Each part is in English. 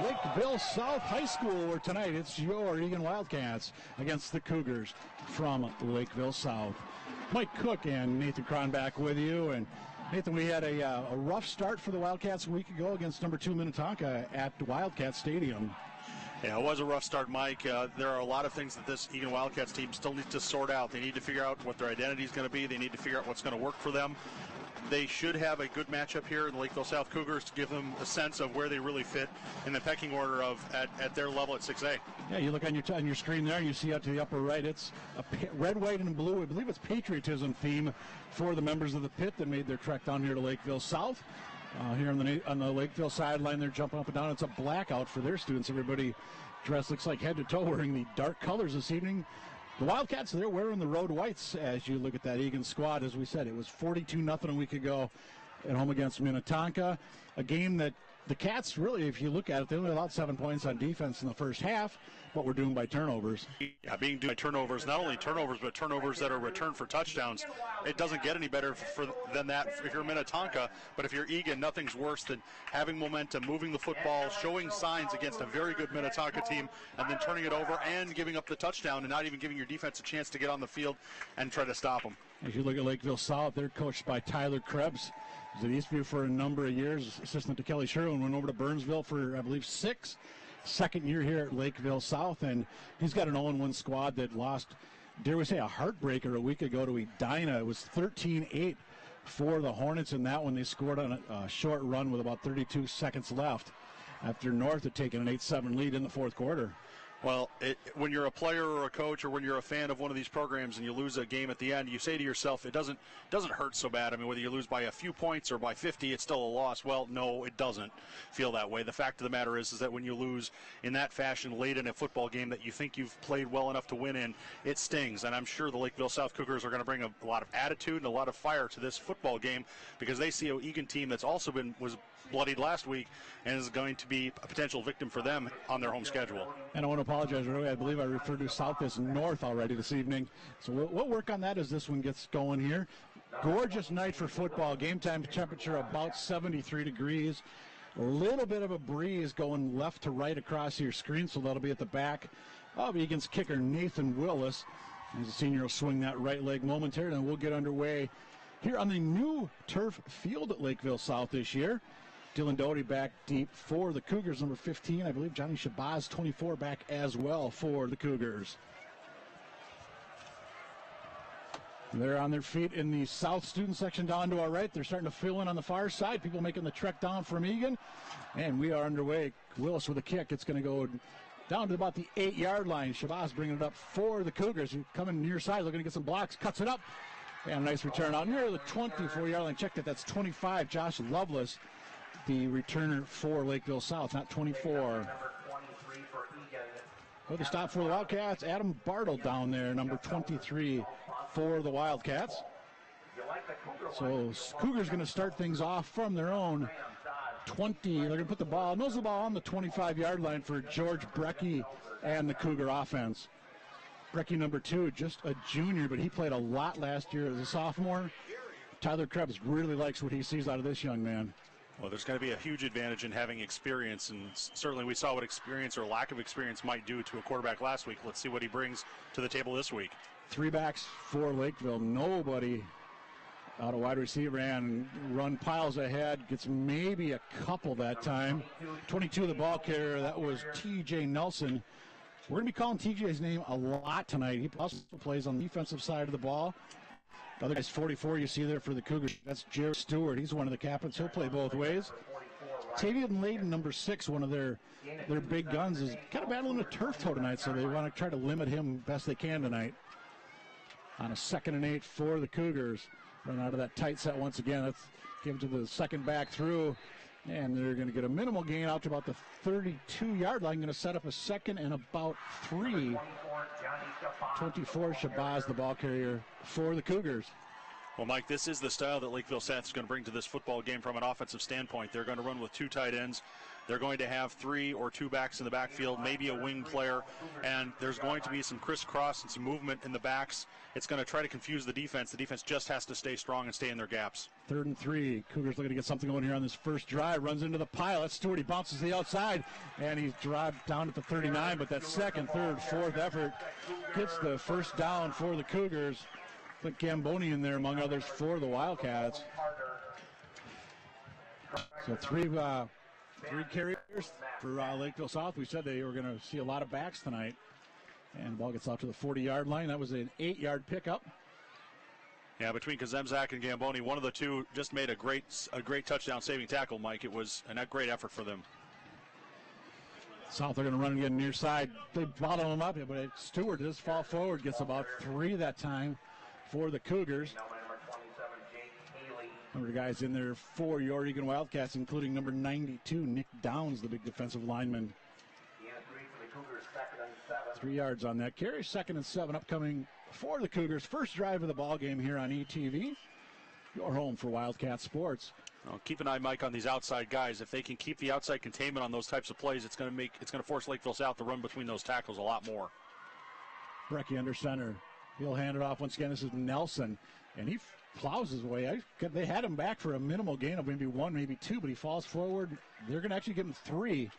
Lakeville South High School, where tonight it's your Eagan Wildcats against the Cougars from Lakeville South. Mike Cook and Nathan Cron back with you. And Nathan, we had a rough start for the Wildcats a week ago against number 2 Minnetonka at Wildcat Stadium. Yeah, it was a rough start, Mike. There are a lot of things that this Eagan Wildcats team still needs to sort out. They need to figure out what their identity is going to be. They need to figure out what's going to work for them. They should have a good matchup here in the Lakeville South Cougars to give them a sense of where they really fit in the pecking order of at their level at 6A. Yeah, you look on your screen there and you see out to the upper right, it's a red, white, and blue. I believe it's patriotism theme for the members of the pit that made their trek down here to Lakeville South. Here on the Lakeville sideline, they're jumping up and down. It's a blackout for their students. Everybody dressed, looks like head to toe, wearing the dark colors this evening. The Wildcats, they're wearing the road whites as you look at that Eagan squad. As we said, it was 42-0 a week ago at home against Minnetonka. A game that the Cats, really, if you look at it, they only allowed 7 points on defense in the first half, but we're doing by turnovers. Yeah, being due by turnovers, not only turnovers, but turnovers that are returned for touchdowns. It doesn't get any better than that if you're Minnetonka, but if you're Eagan, nothing's worse than having momentum, moving the football, showing signs against a very good Minnetonka team, and then turning it over and giving up the touchdown and not even giving your defense a chance to get on the field and try to stop them. As you look at Lakeville South, they're coached by Tyler Krebs. He was at Eastview for a number of years, assistant to Kelly Sherwin, went over to Burnsville for, I believe, 6. Second year here at Lakeville South, and he's got an 0-1 squad that lost, dare we say, a heartbreaker a week ago to Edina. It was 13-8 for the Hornets in that one. They scored on a short run with about 32 seconds left after North had taken an 8-7 lead in the fourth quarter. Well, when you're a player or a coach or when you're a fan of one of these programs and you lose a game at the end, you say to yourself, it doesn't hurt so bad. I mean, whether you lose by a few points or by 50, it's still a loss. Well, no, it doesn't feel that way. The fact of the matter is that when you lose in that fashion late in a football game that you think you've played well enough to win in, it stings. And I'm sure the Lakeville South Cougars are going to bring a lot of attitude and a lot of fire to this football game because they see an Eagan team that's also was bloodied last week and is going to be a potential victim for them on their home schedule. And I want to apologize, really. I believe I referred to South as North already this evening. So we'll work on that as this one gets going here. Gorgeous night for football. Game time temperature about 73 degrees. A little bit of a breeze going left to right across your screen, so that'll be at the back of Eagan's kicker, Nathan Willis. As the senior will swing that right leg momentarily, and we'll get underway here on the new turf field at Lakeville South this year. Dylan Doty back deep for the Cougars, number 15. I believe Johnny Shabazz, 24, back as well for the Cougars. They're on their feet in the South student section down to our right. They're starting to fill in on the far side. People making the trek down from Eagan. And we are underway. Willis with a kick. It's going to go down to about the 8-yard line. Shabazz bringing it up for the Cougars. Coming near side, looking to get some blocks. Cuts it up. And a nice return out near the 24-yard line. Check that. That's 25. Josh Lovelace, the returner for Lakeville South, not 24. With the stop for the Wildcats, Adam Bartle down there, number 23 for the Wildcats. So Cougars going to start things off from their own 20. They're going to put the ball, nose the ball on the 25-yard line for George Brecky and the Cougar offense. Brecky, number 2, just a junior, but he played a lot last year as a sophomore. Tyler Krebs really likes what he sees out of this young man. Well, there's going to be a huge advantage in having experience, and certainly we saw what experience or lack of experience might do to a quarterback last week. Let's see what he brings to the table this week. 3 backs for Lakeville. Nobody out of wide receiver and run piles ahead. Gets maybe a couple that time. 22, the ball carrier. That was T.J. Nelson. We're going to be calling T.J.'s name a lot tonight. He also plays on the defensive side of the ball. The other guy's 44 you see there for the Cougars. That's Jared Stewart. He's one of the captains. He'll play both ways. Tavian Layden, number 6, one of their big guns, is kind of battling a turf toe tonight, so they want to try to limit him best they can tonight. On a 2nd and 8 for the Cougars. Run out of that tight set once again. Let's give it to the second back through. And they're going to get a minimal gain out to about the 32-yard line. Going to set up a 2nd and about 3. 24, Shabazz, the ball carrier for the Cougars. Well, Mike, this is the style that Lakeville South is going to bring to this football game from an offensive standpoint. They're going to run with 2 tight ends. They're going to have 3 or 2 backs in the backfield, maybe a wing player, and there's going to be some crisscross and some movement in the backs. It's going to try to confuse the defense. The defense just has to stay strong and stay in their gaps. 3rd and 3. Cougars looking to get something going here on this first drive. Runs into the pile. That's Stewart. He bounces to the outside, and he's dropped down at the 39. But that 2nd, 3rd, 4th effort gets the first down for the Cougars. I think Gamboni in there, among others, for the Wildcats. So three carriers for Lakeville South. We said they were going to see a lot of backs tonight. And the ball gets out to the 40-yard line. That was an 8-yard pickup. Yeah, between Kazemzak and Gamboni, one of the two just made a great touchdown-saving tackle, Mike. It was a great effort for them. South are going to run again near side. They bottom him up, but Stewart does fall forward. Gets about 3 that time for the Cougars. Number of guys in there for your Eagan Wildcats, including number 92, Nick Downs, the big defensive lineman. 3 yards on that carry. 2nd and 7 upcoming for the Cougars. First drive of the ball game here on ETV. Your home for Wildcat Sports. Well, keep an eye, Mike, on these outside guys. If they can keep the outside containment on those types of plays, it's going to force Lakeville South to run between those tackles a lot more. Brecky under center. He'll hand it off once again. This is Nelson, and he plows his way. They had him back for a minimal gain of maybe 1, maybe 2, but he falls forward. They're going to actually give him 3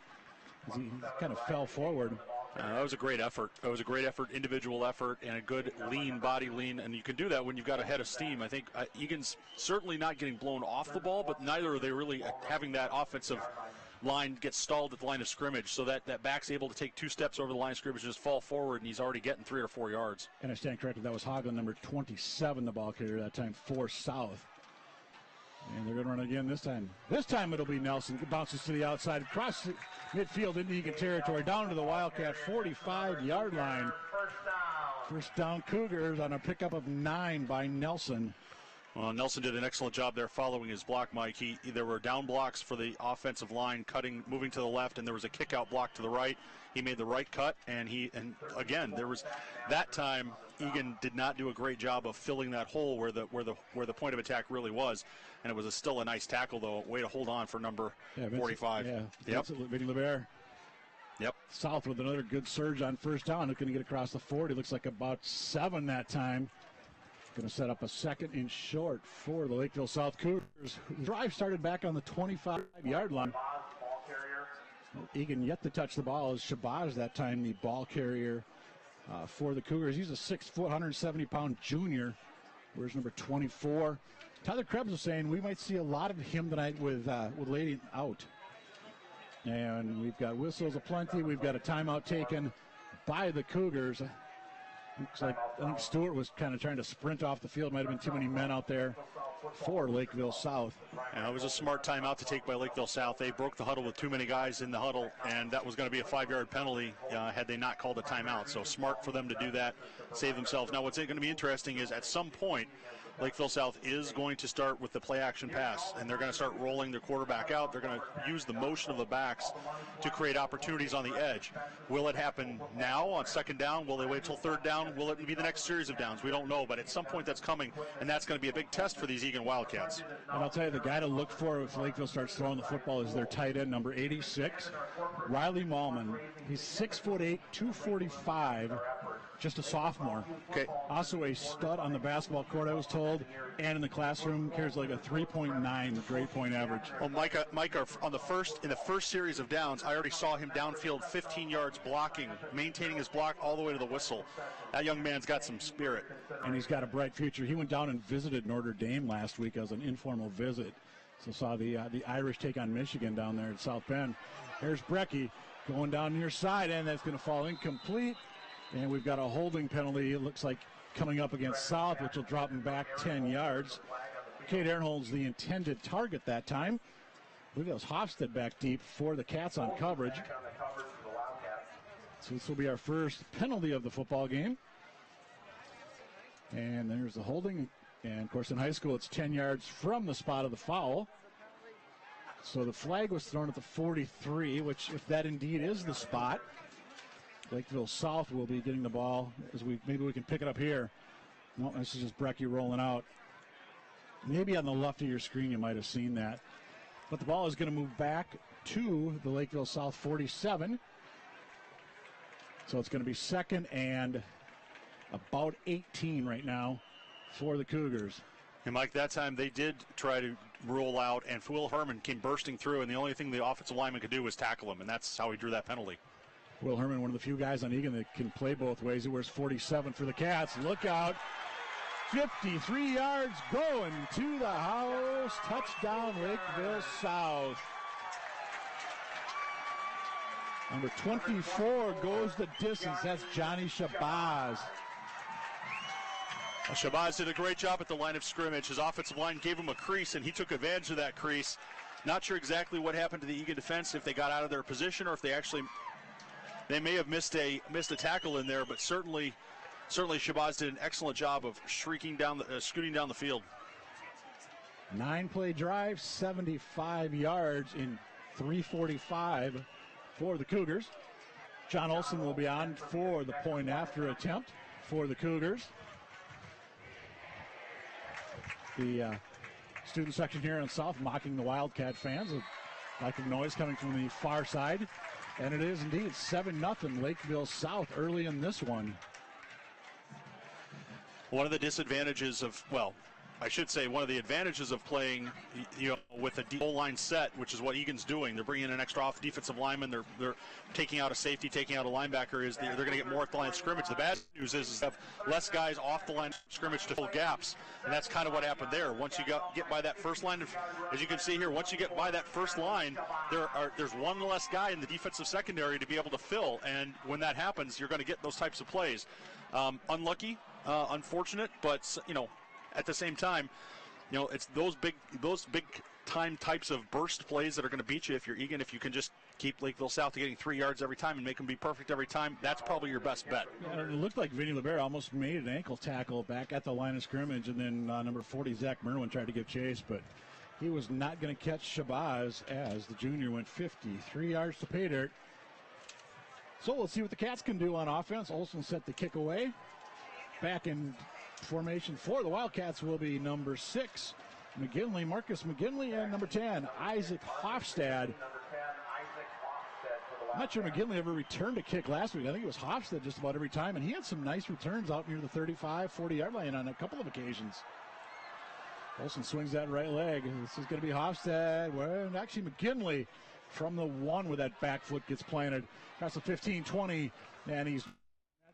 as he kind of fell forward. That was a great effort. It was a great effort, individual effort, and a good body lean. And you can do that when you've got a head of steam. I think Eagan's certainly not getting blown off the ball, but neither are they really having that offensive line get stalled at the line of scrimmage, so that back's able to take 2 steps over the line of scrimmage and just fall forward, and he's already getting 3 or 4 yards. And I stand corrected, that was Hagelin, number 27, the ball carrier that time for South. And they're going to run again this time. This time it'll be Nelson. Bounces to the outside, across midfield into Eagan territory, down to the Wildcat 45-yard line. First down Cougars on a pickup of 9 by Nelson. Well, Nelson did an excellent job there following his block, Mike. There were down blocks for the offensive line, moving to the left, and there was a kick-out block to the right. He made the right cut, and again, there was that time Eagan did not do a great job of filling that hole where the point of attack really was, and it was still a nice tackle, though. Way to hold on for number 45. Yeah, yep. Vinny LeBear. Yep. South with another good surge on first down. Looking to get across the 40. Looks like about 7 that time. Going to set up a 2nd and short for the Lakeville South Cougars. Drive started back on the 25-yard line. Eagan yet to touch the ball as Shabazz that time the ball carrier for the Cougars. He's a 6-foot, 170-pound junior. Where's number 24? Tyler Krebs was saying we might see a lot of him tonight with Lady out. And we've got whistles aplenty. We've got a timeout taken by the Cougars. Looks like I think Stewart was kind of trying to sprint off the field. Might have been too many men out there for Lakeville South. Yeah, it was a smart timeout to take by Lakeville South. They broke the huddle with too many guys in the huddle, and that was going to be a 5-yard penalty had they not called a timeout. So smart for them to do that, save themselves. Now what's going to be interesting is at some point Lakeville South is going to start with the play-action pass, and they're going to start rolling their quarterback out. They're going to use the motion of the backs to create opportunities on the edge. Will it happen now on 2nd down? Will they wait till 3rd down? Will it be the next series of downs? We don't know, but at some point that's coming, and that's going to be a big test for these Eagan Wildcats. And I'll tell you, the guy to look for if Lakeville starts throwing the football is their tight end, number 86, Riley Mallman. He's 6'8", 245. Just a sophomore. Okay. Also a stud on the basketball court, I was told, and in the classroom carries like a 3.9 grade point average. Well, Micah, in the first series of downs, I already saw him downfield 15 yards blocking, maintaining his block all the way to the whistle. That young man's got some spirit. And he's got a bright future. He went down and visited Notre Dame last week as an informal visit. So saw the Irish take on Michigan down there at South Bend. There's Brecky going down near side, and that's going to fall incomplete. And we've got a holding penalty, it looks like, coming up against South, which will drop him back 10 yards. Kate Aaronhold's the intended target that time. I believe that was Hofstad back deep for the Cats on coverage. So this will be our first penalty of the football game. And there's the holding. And, of course, in high school, it's 10 yards from the spot of the foul. So the flag was thrown at the 43, which, if that indeed is the spot, Lakeville South will be getting the ball as maybe we can pick it up here. No, this is just Brecky rolling out. Maybe on the left of your screen you might have seen that. But the ball is going to move back to the Lakeville South 47. So it's going to be second and about 18 right now for the Cougars. And Mike, that time they did try to roll out, and Will Herman came bursting through, and the only thing the offensive lineman could do was tackle him, and that's how he drew that penalty. Will Herman, one of the few guys on Eagan that can play both ways. He wears 47 for the Cats. Look out. 53 yards going to the house. Touchdown, Lakeville South. Number 24 goes the distance. That's Johnny Shabazz. Well, Shabazz did a great job at the line of scrimmage. His offensive line gave him a crease, and he took advantage of that crease. Not sure exactly what happened to the Eagan defense, if they got out of their position or if they may have missed a tackle in there, but certainly Shabazz did an excellent job of scooting down the field. 9-play drive, 75 yards in 3:45 for the Cougars. John Olson will be on for the point after attempt for the Cougars. The student section here in South mocking the Wildcat fans. A lack of noise coming from the far side. And it is indeed 7-0 Lakeville South early in this one. One of the disadvantages of, one of the advantages of playing, with a goal line set, which is what Eagan's doing. They're bringing in an extra defensive lineman. They're taking out a safety, taking out a linebacker. They're going to get more at the line of scrimmage. The bad news is they have less guys off the line of scrimmage to fill gaps, and that's kind of what happened there. Once you get by that first line, as you can see here, once you get by that first line, there's one less guy in the defensive secondary to be able to fill, and when that happens, you're going to get those types of plays. Unlucky, unfortunate, but at the same time, it's those big time types of burst plays that are going to beat you if you're Eagan. If you can just keep Lakeville South to getting 3 yards every time and make them be perfect every time, that's probably your best bet. Yeah, it looked like Vinny Libera almost made an ankle tackle back at the line of scrimmage, and then number 40, Zach Merwin, tried to give chase, but he was not going to catch Shabazz as the junior went 53 yards to pay dirt. So let's see what the Cats can do on offense. Olson set the kick away. Back in formation for the Wildcats will be number 6, McGinley, Marcus McGinley, and number 10, Isaac Hofstad. I'm not sure McGinley ever returned a kick last week. I think it was Hofstad just about every time, and he had some nice returns out near the 35, 40-yard line on a couple of occasions. Olson swings that right leg. This is going to be Hofstad. Well, actually McGinley from the 1 with that back foot gets planted. Across the 15, 20, and he's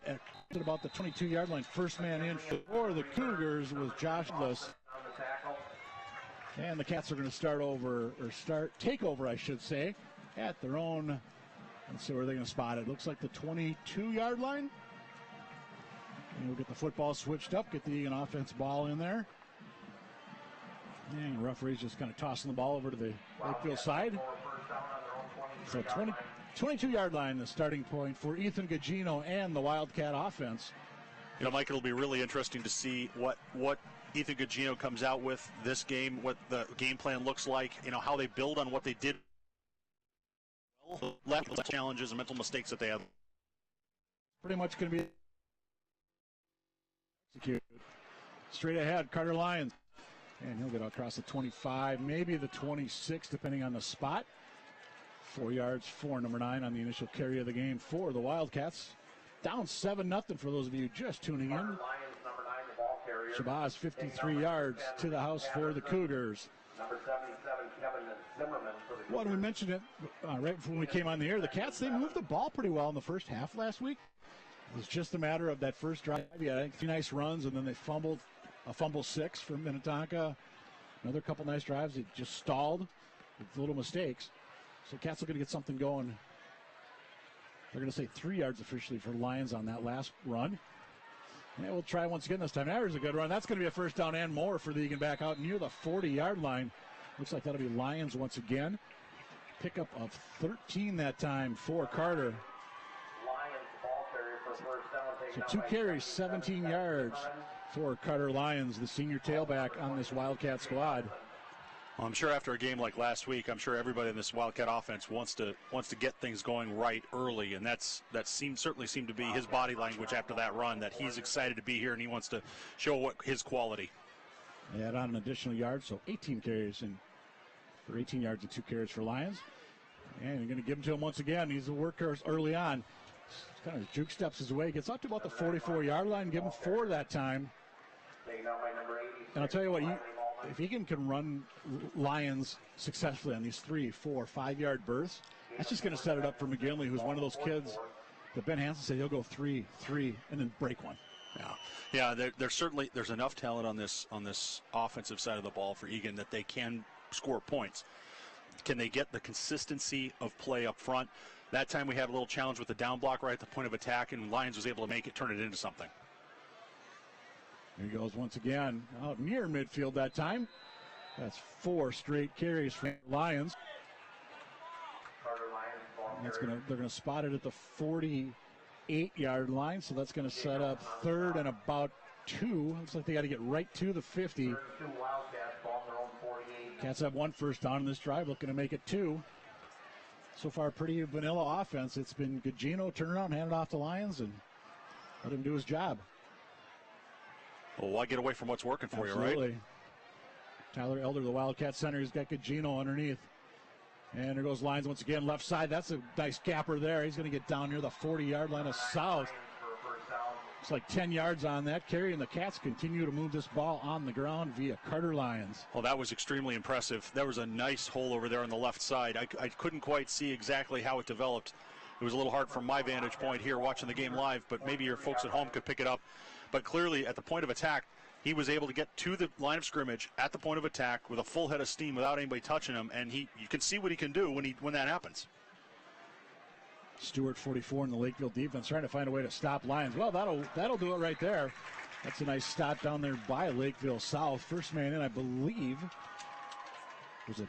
at about the 22-yard line. First man in for the Cougars was Josh Bliss. And the Cats are going to take over, I should say, at their own. Let's see where they're going to spot it. Looks like the 22-yard line. And we'll get the football switched up, get the Eagan offense ball in there. And the referee's just kind of tossing the ball over to the Lakeville side. So 22-yard line, the starting point for Ethan Gugino and the Wildcat offense. Mike, it'll be really interesting to see what Ethan Gugino comes out with this game, what the game plan looks like, how they build on what they did. Left challenges and mental mistakes that they have. Pretty much going to be executed. Straight ahead, Carter Lyons. And he'll get across the 25, maybe the 26, depending on the spot. 4 yards for number 9 on the initial carry of the game for the Wildcats. Down 7-0 for those of you just tuning in. Shabazz 53 yards to the house for the Cougars. Well, we mentioned it right before we came on the air. The Cats, they moved the ball pretty well in the first half last week. It was just a matter of that first drive. Yeah, I think 3 nice runs, and then they fumbled. A fumble 6 for Minnetonka. Another couple nice drives. It just stalled with little mistakes. So Cats are going to get something going. They're going to say 3 yards officially for Lions on that last run. And we'll try once again this time. That was a good run. That's going to be a first down and more for the Eagan back out near the 40-yard line. Looks like that'll be Lions once again. Pickup of 13 that time for Carter. So 2 carries, 17 yards for Carter Lyons, the senior tailback on this Wildcat squad. Well, I'm sure after a game like last week, I'm sure everybody in this Wildcat offense wants to get things going right early, and that certainly seemed to be his body language after that run, that he's excited to be here and he wants to show what his quality. They add on an additional yard, so 18 carries for 18 yards and 2 carries for Lions. And you're going to give him to him once again. He's a workhorse early on. Kind of juke steps his way, gets up to about the 44-yard line, give him 4 that time. And I'll tell you what, if Eagan can run Lions successfully on these 3, 4, 5-yard bursts, that's just going to set it up for McGinley, who's one of those kids that Ben Hansen said he'll go 3, and then break one. Yeah. There's enough talent on this offensive side of the ball for Eagan that they can score points. Can they get the consistency of play up front? That time we had a little challenge with the down block right at the point of attack, and Lions was able to make it, turn it into something. Here he goes once again, out near midfield that time. That's 4 straight carries for Lions. They're going to spot it at the 48-yard line, so that's going to set up 3rd and about 2. Looks like they got to get right to the 50. Cats have 1 first down in this drive, looking to make it 2. So far, pretty vanilla offense. It's been Gugino turn around, hand it off to Lions, and let him do his job. Well, why get away from what's working for Absolutely. You, right? Tyler Elder, the Wildcat center, he's got Gugino underneath. And there goes Lions once again, left side. That's a nice gapper there. He's going to get down near the 40-yard line of South. It's like 10 yards on that carry, and the Cats continue to move this ball on the ground via Carter Lyons. Well, that was extremely impressive. There was a nice hole over there on the left side. I couldn't quite see exactly how it developed. It was a little hard from my vantage point here watching the game live, but maybe your folks at home could pick it up. But clearly, at the point of attack, he was able to get to the line of scrimmage at the point of attack with a full head of steam without anybody touching him, and you can see what he can do when that happens. Stewart, 44, in the Lakeville defense, trying to find a way to stop Lions. Well, that'll do it right there. That's a nice stop down there by Lakeville South. First man in, I believe. Was it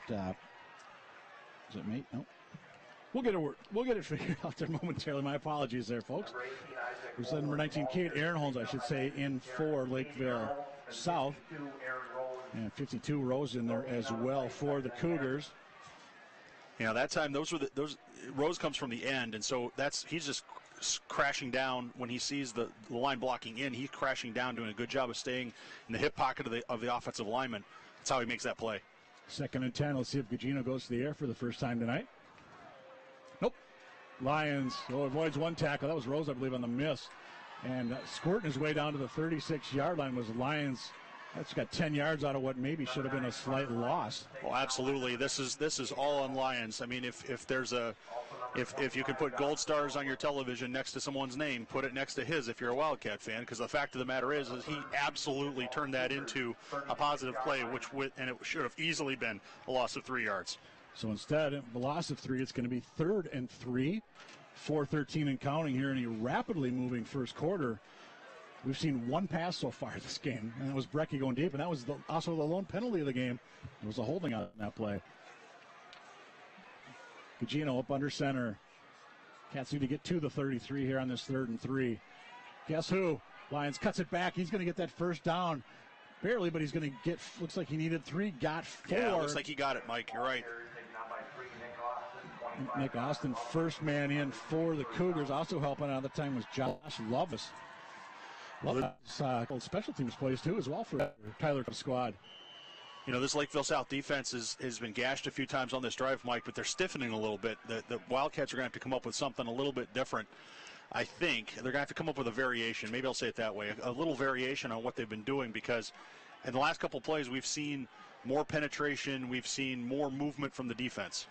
Mate? No. We'll get it figured out there momentarily. My apologies there, folks. It was number 19, Kate Aaron-Holmes, I should say, in for Lakeville South. And 52 Rose in there as well for the Cougars. You know, that time those Rose comes from the end, and so he's just crashing down when he sees the line blocking in. He's crashing down, doing a good job of staying in the hip pocket of the offensive lineman. That's how he makes that play. 2nd and 10. Let's see if Gugino goes to the air for the first time tonight. Nope. Lions avoids 1 tackle. That was Rose, I believe, on the miss. And squirting his way down to the 36-yard line was Lions. That's got 10 yards out of what maybe should have been a slight loss. Well, absolutely. This is all on Lions. I mean, if you can put gold stars on your television next to someone's name, put it next to his if you're a Wildcat fan, because the fact of the matter is he absolutely turned that into a positive play, and it should have easily been a loss of 3 yards. So instead, a loss of 3, it's going to be 3rd and 3, 4:13 and counting here in a rapidly moving first quarter. We've seen 1 pass so far this game, and it was Brecky going deep, and that was also the lone penalty of the game. It was a holding on that play. Gugino up under center. Cats need to get to the 33 here on this 3rd and 3. Guess who? Lions cuts it back. He's going to get that first down. Barely, but he's going to get, looks like he needed 3, got 4. Yeah, looks like he got it, Mike. You're right. Nick Austin, first man in for the Cougars. Also helping out at the time was Josh Lovis. Special teams plays too as well for Tyler squad. You know, this Lakeville South defense has been gashed a few times on this drive, Mike, but they're stiffening a little bit. The Wildcats are going to have to come up with something a little bit different. I think they're going to have to come up with a variation. Maybe I'll say it that way, a little variation on what they've been doing, because in the last couple of plays we've seen more penetration, we've seen more movement from the defense.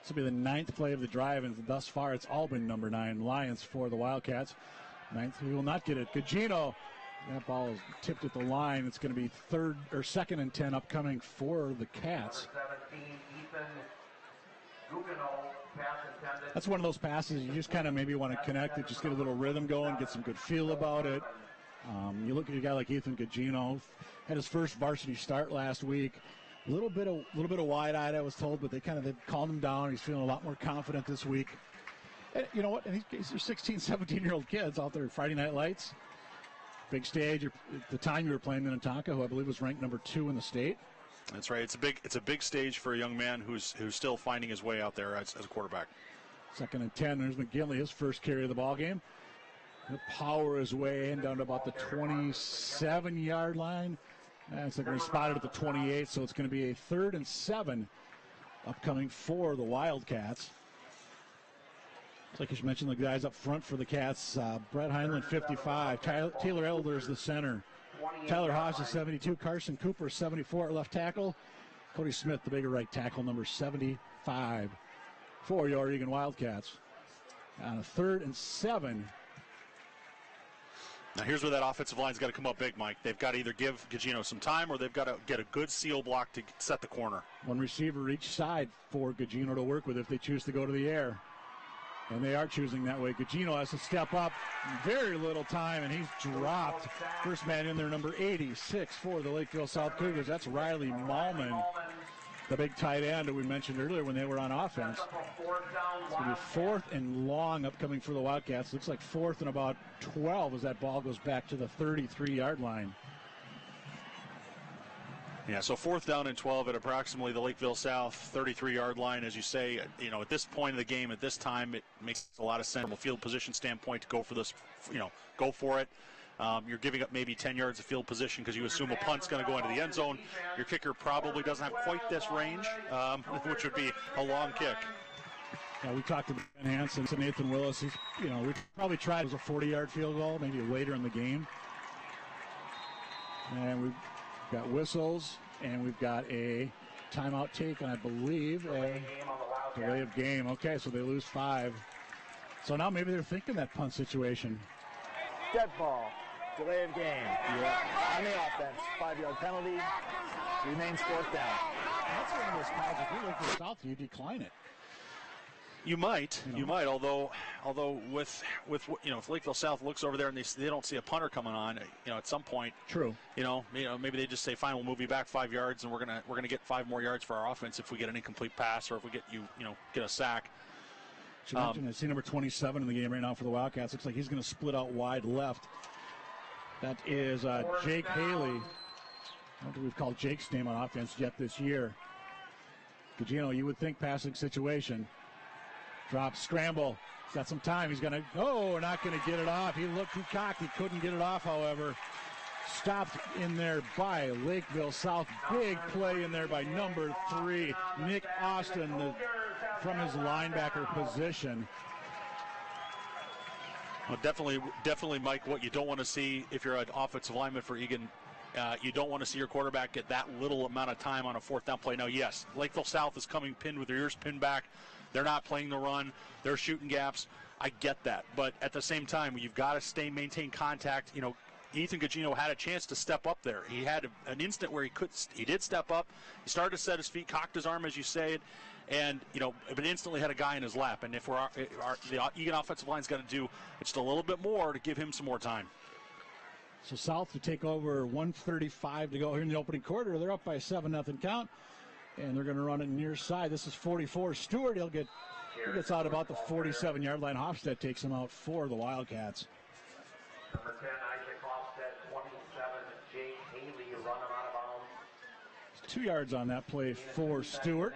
This will be the 9th play of the drive, and thus far it's all been number 9 Lions for the Wildcats. 9th, he will not get it. Gugino, that ball is tipped at the line. It's going to be 2nd and 10 upcoming for the Cats. That's one of those passes you just kind of maybe want to connect it, just get a little rhythm going, get some good feel about it. You look at a guy like Ethan Gugino, had his first varsity start last week. A little bit of wide-eyed, I was told, but they calmed him down. He's feeling a lot more confident this week. And you know what? And these are 16, 17-year-old kids out there at Friday Night Lights. Big stage. At the time you were playing Minnetonka, who I believe was ranked number 2 in the state. That's right. It's a big stage for a young man who's still finding his way out there as a quarterback. 2nd and 10. There's McGinley, his first carry of the ball game. He'll power his way in down to about the 27-yard line. And it's going to be spotted at the 28, so it's going to be a 3rd and 7 upcoming for the Wildcats. Like you mentioned, the guys up front for the Cats. Brett Heinlein, 55. Taylor Elders, the center. Tyler Haas is 72. Carson Cooper, 74 at left tackle. Cody Smith, the bigger right tackle, number 75 for your Eagan Wildcats. On a 3rd and 7. Now here's where that offensive line's got to come up big, Mike. They've got to either give Gugino some time or they've got to get a good seal block to set the corner. One receiver each side for Gugino to work with if they choose to go to the air. And they are choosing that way. Gugino has to step up. Very little time, and he's dropped. First man in there, number 86 for the Lakeville South Cougars. That's Riley Malman, the big tight end that we mentioned earlier when they were on offense. It's going to be 4th and long upcoming for the Wildcats. Looks like 4th and about 12 as that ball goes back to the 33-yard line. Yeah, so 4th down and 12 at approximately the Lakeville South 33-yard line. As you say, at this point of the game, at this time, it makes a lot of sense from a field position standpoint to go for this, go for it. You're giving up maybe 10 yards of field position because you assume a punt's going to go into the end zone. Your kicker probably doesn't have quite this range, which would be a long kick. Yeah, we talked to Ben Hansen and Nathan Willis. We probably tried as a 40-yard field goal, maybe later in the game. And we've got whistles, and we've got a timeout taken, I believe. Delay of game. Okay, so they lose 5. So now maybe they're thinking that punt situation. Dead ball. Delay of game. Yeah. On the offense. 5-yard penalty. Remains 4th down. That's one of those calls. If you look for South, you decline it. You might, although if Lakeville South looks over there and they don't see a punter coming on, at some point. True. Maybe they just say, fine, we'll move you back 5 yards, and we're gonna get 5 more yards for our offense if we get an incomplete pass or if we get a sack. I see number 27 in the game right now for the Wildcats. Looks like he's going to split out wide left. That is Jake Haley. I don't think we've called Jake's name on offense yet this year. Gugino, you would think passing situation. Drop, scramble. He's got some time. He's going to, not going to get it off. He looked too cocky. Couldn't get it off, however. Stopped in there by Lakeville South. Big play in there by number 3, Nick Austin, from his linebacker position. Well, definitely, Mike, what you don't want to see if you're an offensive lineman for Eagan, you don't want to see your quarterback get that little amount of time on a 4th down play. Now, yes, Lakeville South is coming pinned with their ears pinned back. They're not playing the run. They're shooting gaps. I get that. But at the same time, you've got to maintain contact. Ethan Gugino had a chance to step up there. He had an instant where he did step up. He started to set his feet, cocked his arm, as you say it, and but instantly had a guy in his lap. And if the Eagan offensive line's got to do just a little bit more to give him some more time. So South to take over, 1:35 to go here in the opening quarter. They're up by a 7-0 count, and they're going to run it near side. This is 44. Stewart, he gets out about the 47-yard line. Hofstad takes him out for the Wildcats. Number 10, Isaac Hofstad, 27, Jake Haley, run him out of bounds. 2 yards on that play for Stewart.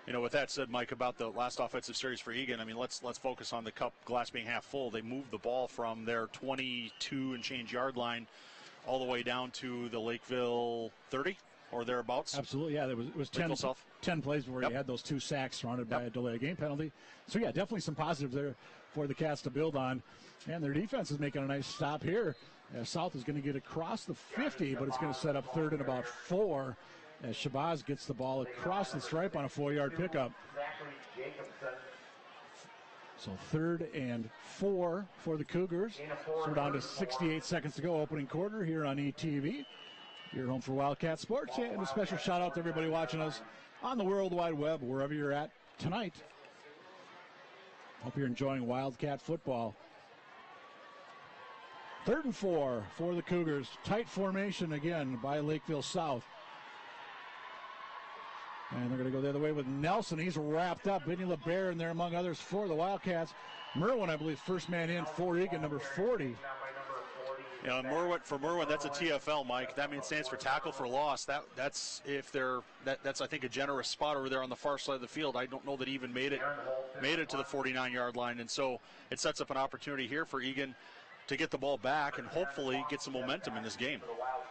With that said, Mike, about the last offensive series for Eagan, let's focus on the cup glass being half full. They moved the ball from their 22 and change yard line all the way down to the Lakeville 30 or thereabouts. Absolutely, yeah. It was 10 plays where you had those 2 sacks surrounded by a delay of game penalty. So, yeah, definitely some positives there for the Cats to build on. And their defense is making a nice stop here. South is going to get across the 50, but it's going to set up 3rd and about 4 as Shabazz gets the ball across the stripe on a 4-yard pickup. So 3rd and 4 for the Cougars. So we're down to 68 seconds to go, opening quarter here on ETV. You're home for Wildcat Sports, and a special shout out to everybody watching us on the World Wide Web, wherever you're at tonight. Hope you're enjoying Wildcat football. 3rd and 4 for the Cougars. Tight formation again by Lakeville South. And they're going to go the other way with Nelson. He's wrapped up. Vinny LeBaire in there, among others, for the Wildcats. Merwin, I believe, first man in for Eagan, number 40. Yeah, Merwin, that's a TFL, Mike. That means stands for tackle for loss. That's I think a generous spot over there on the far side of the field. I don't know that he even made it to the 49-yard line, and so it sets up an opportunity here for Eagan to get the ball back and hopefully get some momentum in this game.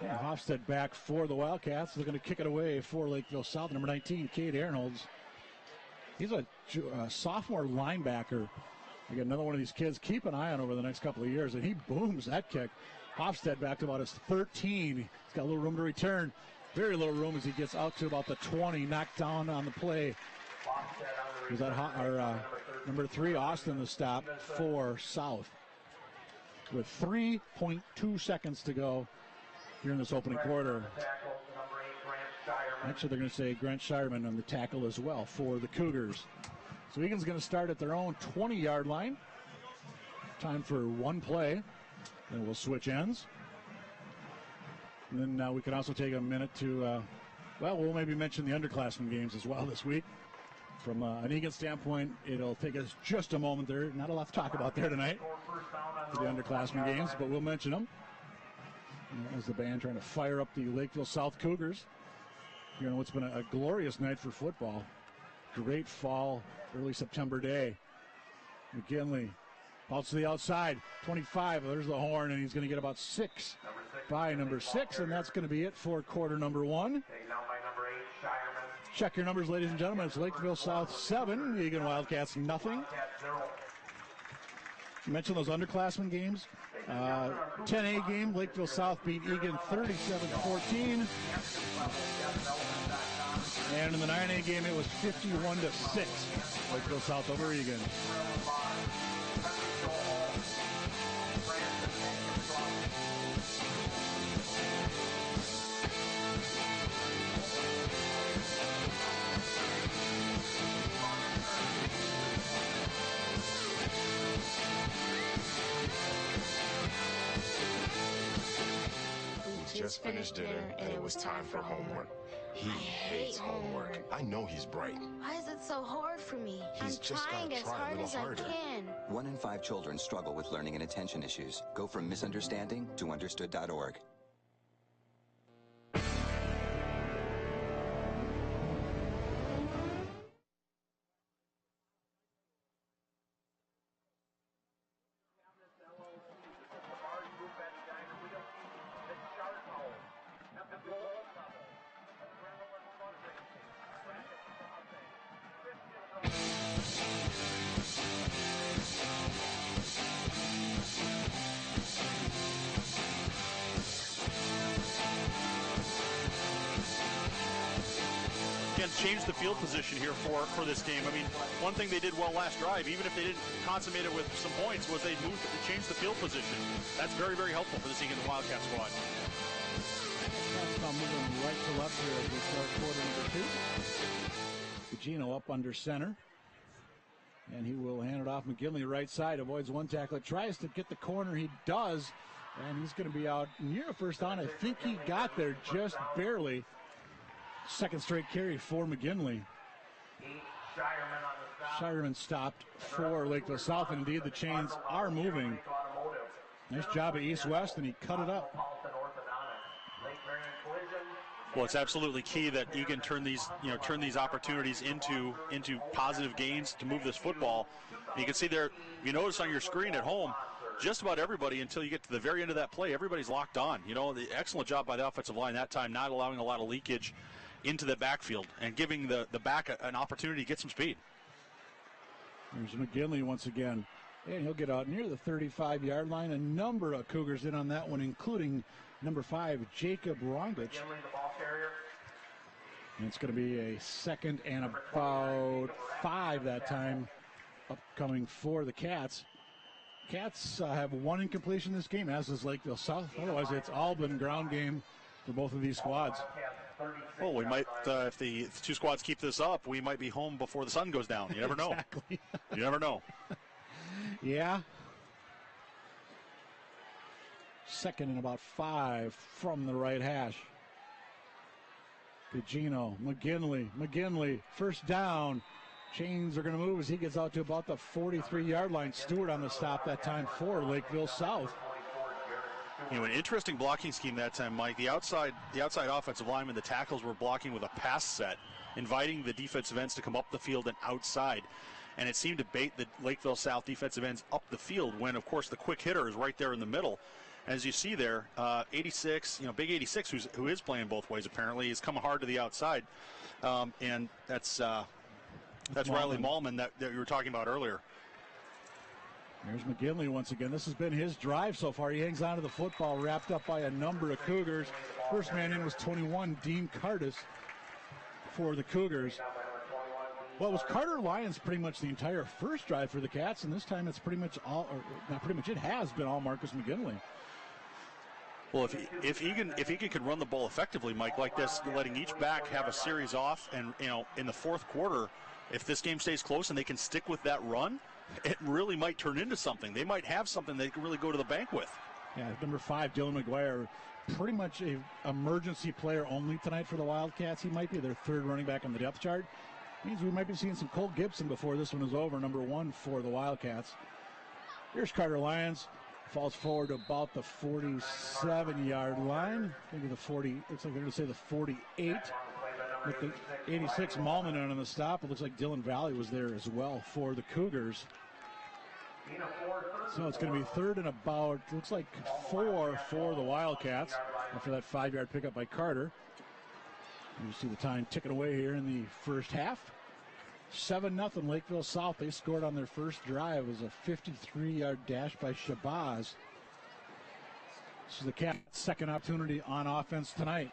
Yeah, Hofstad back for the Wildcats. They're going to kick it away for Lakeville South. Number 19, Cade Aaronholds. He's a sophomore linebacker. I got another one of these kids. Keep an eye on over the next couple of years, and he booms that kick. Hofstad back to about his 13. He's got a little room to return. Very little room as he gets out to about the 20, knocked down on the play. Was that number 3, Austin, the stop for South. With 3.2 seconds to go here in this opening quarter. Actually, they're going to say Grant Shireman on the tackle as well for the Cougars. So Eagan's going to start at their own 20-yard line. Time for one play. Then we'll switch ends. And then we can also take a minute to, we'll maybe mention the underclassmen games as well this week. From an Eagan standpoint, it'll take us just a moment there. Not a lot to talk about there tonight for the underclassmen games, but we'll mention them. As the band trying to fire up the Lakeville South Cougars. You know, it's been a glorious night for football. Great fall, early September day. McGinley out to the outside, 25. There's the horn, and he's going to get about 6 by number 6, and that's going to be it for quarter number 1. Check your numbers, ladies and gentlemen. It's Lakeville South 7, Eagan Wildcats nothing. You mentioned those underclassmen games. 10A game, Lakeville South beat Eagan 37-14. And in the 9A game, it was 51-6. Lakeville South over Eagan. Just finished dinner and it was time for homework. He hates homework. I know he's bright. Why is it so hard for me? He's just trying as hard as I can. 1 in 5 children struggle with learning and attention issues. Go from misunderstanding to understood.org. Change the field position here for this game. I mean, one thing they did well last drive, even if they didn't consummate it with some points, was they changed the field position. That's very, very helpful for this Eagan Wildcat squad. That's now moving right to left here as we start quarter number 2. Gugino up under center. And he will hand it off. McGinley right side, avoids one tackle. Tries to get the corner. He does. And he's going to be out near a first down. I think he got there just barely. Second straight carry for McGinley. Shireman stopped for Lakeville South, and indeed the chains are moving. Nice job at East-West, and he cut it up. Well, it's absolutely key that Eagan turn these opportunities into positive gains to move this football. And you can see there, you notice on your screen at home, just about everybody, until you get to the very end of that play, everybody's locked on. You know, the excellent job by the offensive line that time, not allowing a lot of leakage into the backfield and giving the back an opportunity to get some speed. There's McGinley once again, and he'll get out near the 35-yard line. A number of Cougars in on that one, including number 5, Jacob Rongich. And it's going to be a second and about 5 that time upcoming for the Cats. Cats have 1 incompletion this game, as is Lakeville South. Otherwise, it's all been ground game for both of these squads. Well, we might, if the 2 squads keep this up, we might be home before the sun goes down. You never know. Exactly. You never know. Yeah. Second and about 5 from the right hash. Gugino, McGinley, first down. Chains are going to move as he gets out to about the 43-yard line. Stewart on the stop that time for Lakeville South. You know, an interesting blocking scheme that time, Mike. The outside offensive linemen, the tackles were blocking with a pass set, inviting the defensive ends to come up the field and outside. And it seemed to bait the Lakeville South defensive ends up the field when, of course, the quick hitter is right there in the middle. As you see there, 86, big 86, who is playing both ways apparently, is coming hard to the outside. And that's That's Riley Mallman that you were talking about earlier. There's McGinley once again. This has been his drive so far. He hangs on to the football, wrapped up by a number of Cougars. First man in was 21, Dean Cardis for the Cougars. Well, it was Carter Lyons pretty much the entire first drive for the Cats, and this time it's pretty much all, or not pretty much, it has been all Marcus McGinley. Well, if Eagan could run the ball effectively, Mike, like this, letting each back have a series off, and in the fourth quarter, if this game stays close and they can stick with that run, it really might turn into something. They might have something they can really go to the bank with. Yeah, number 5, Dylan McGuire, pretty much a emergency player only tonight for the Wildcats. He might be their third running back on the depth chart. Means we might be seeing some Cole Gibson before this one is over, number 1 for the Wildcats. Here's Carter Lyons. Falls forward to about the 47-yard line. Maybe the 40, looks like they're going to say the 48. With the 86 Mallman on the stop, it looks like Dylan Valley was there as well for the Cougars. So it's going to be third and about, looks like 4 for the Wildcats after that 5-yard pickup by Carter. You see the time ticking away here in the first half. 7-0 Lakeville South. They scored on their first drive. It was a 53-yard dash by Shabazz. This is the Cats' second opportunity on offense tonight.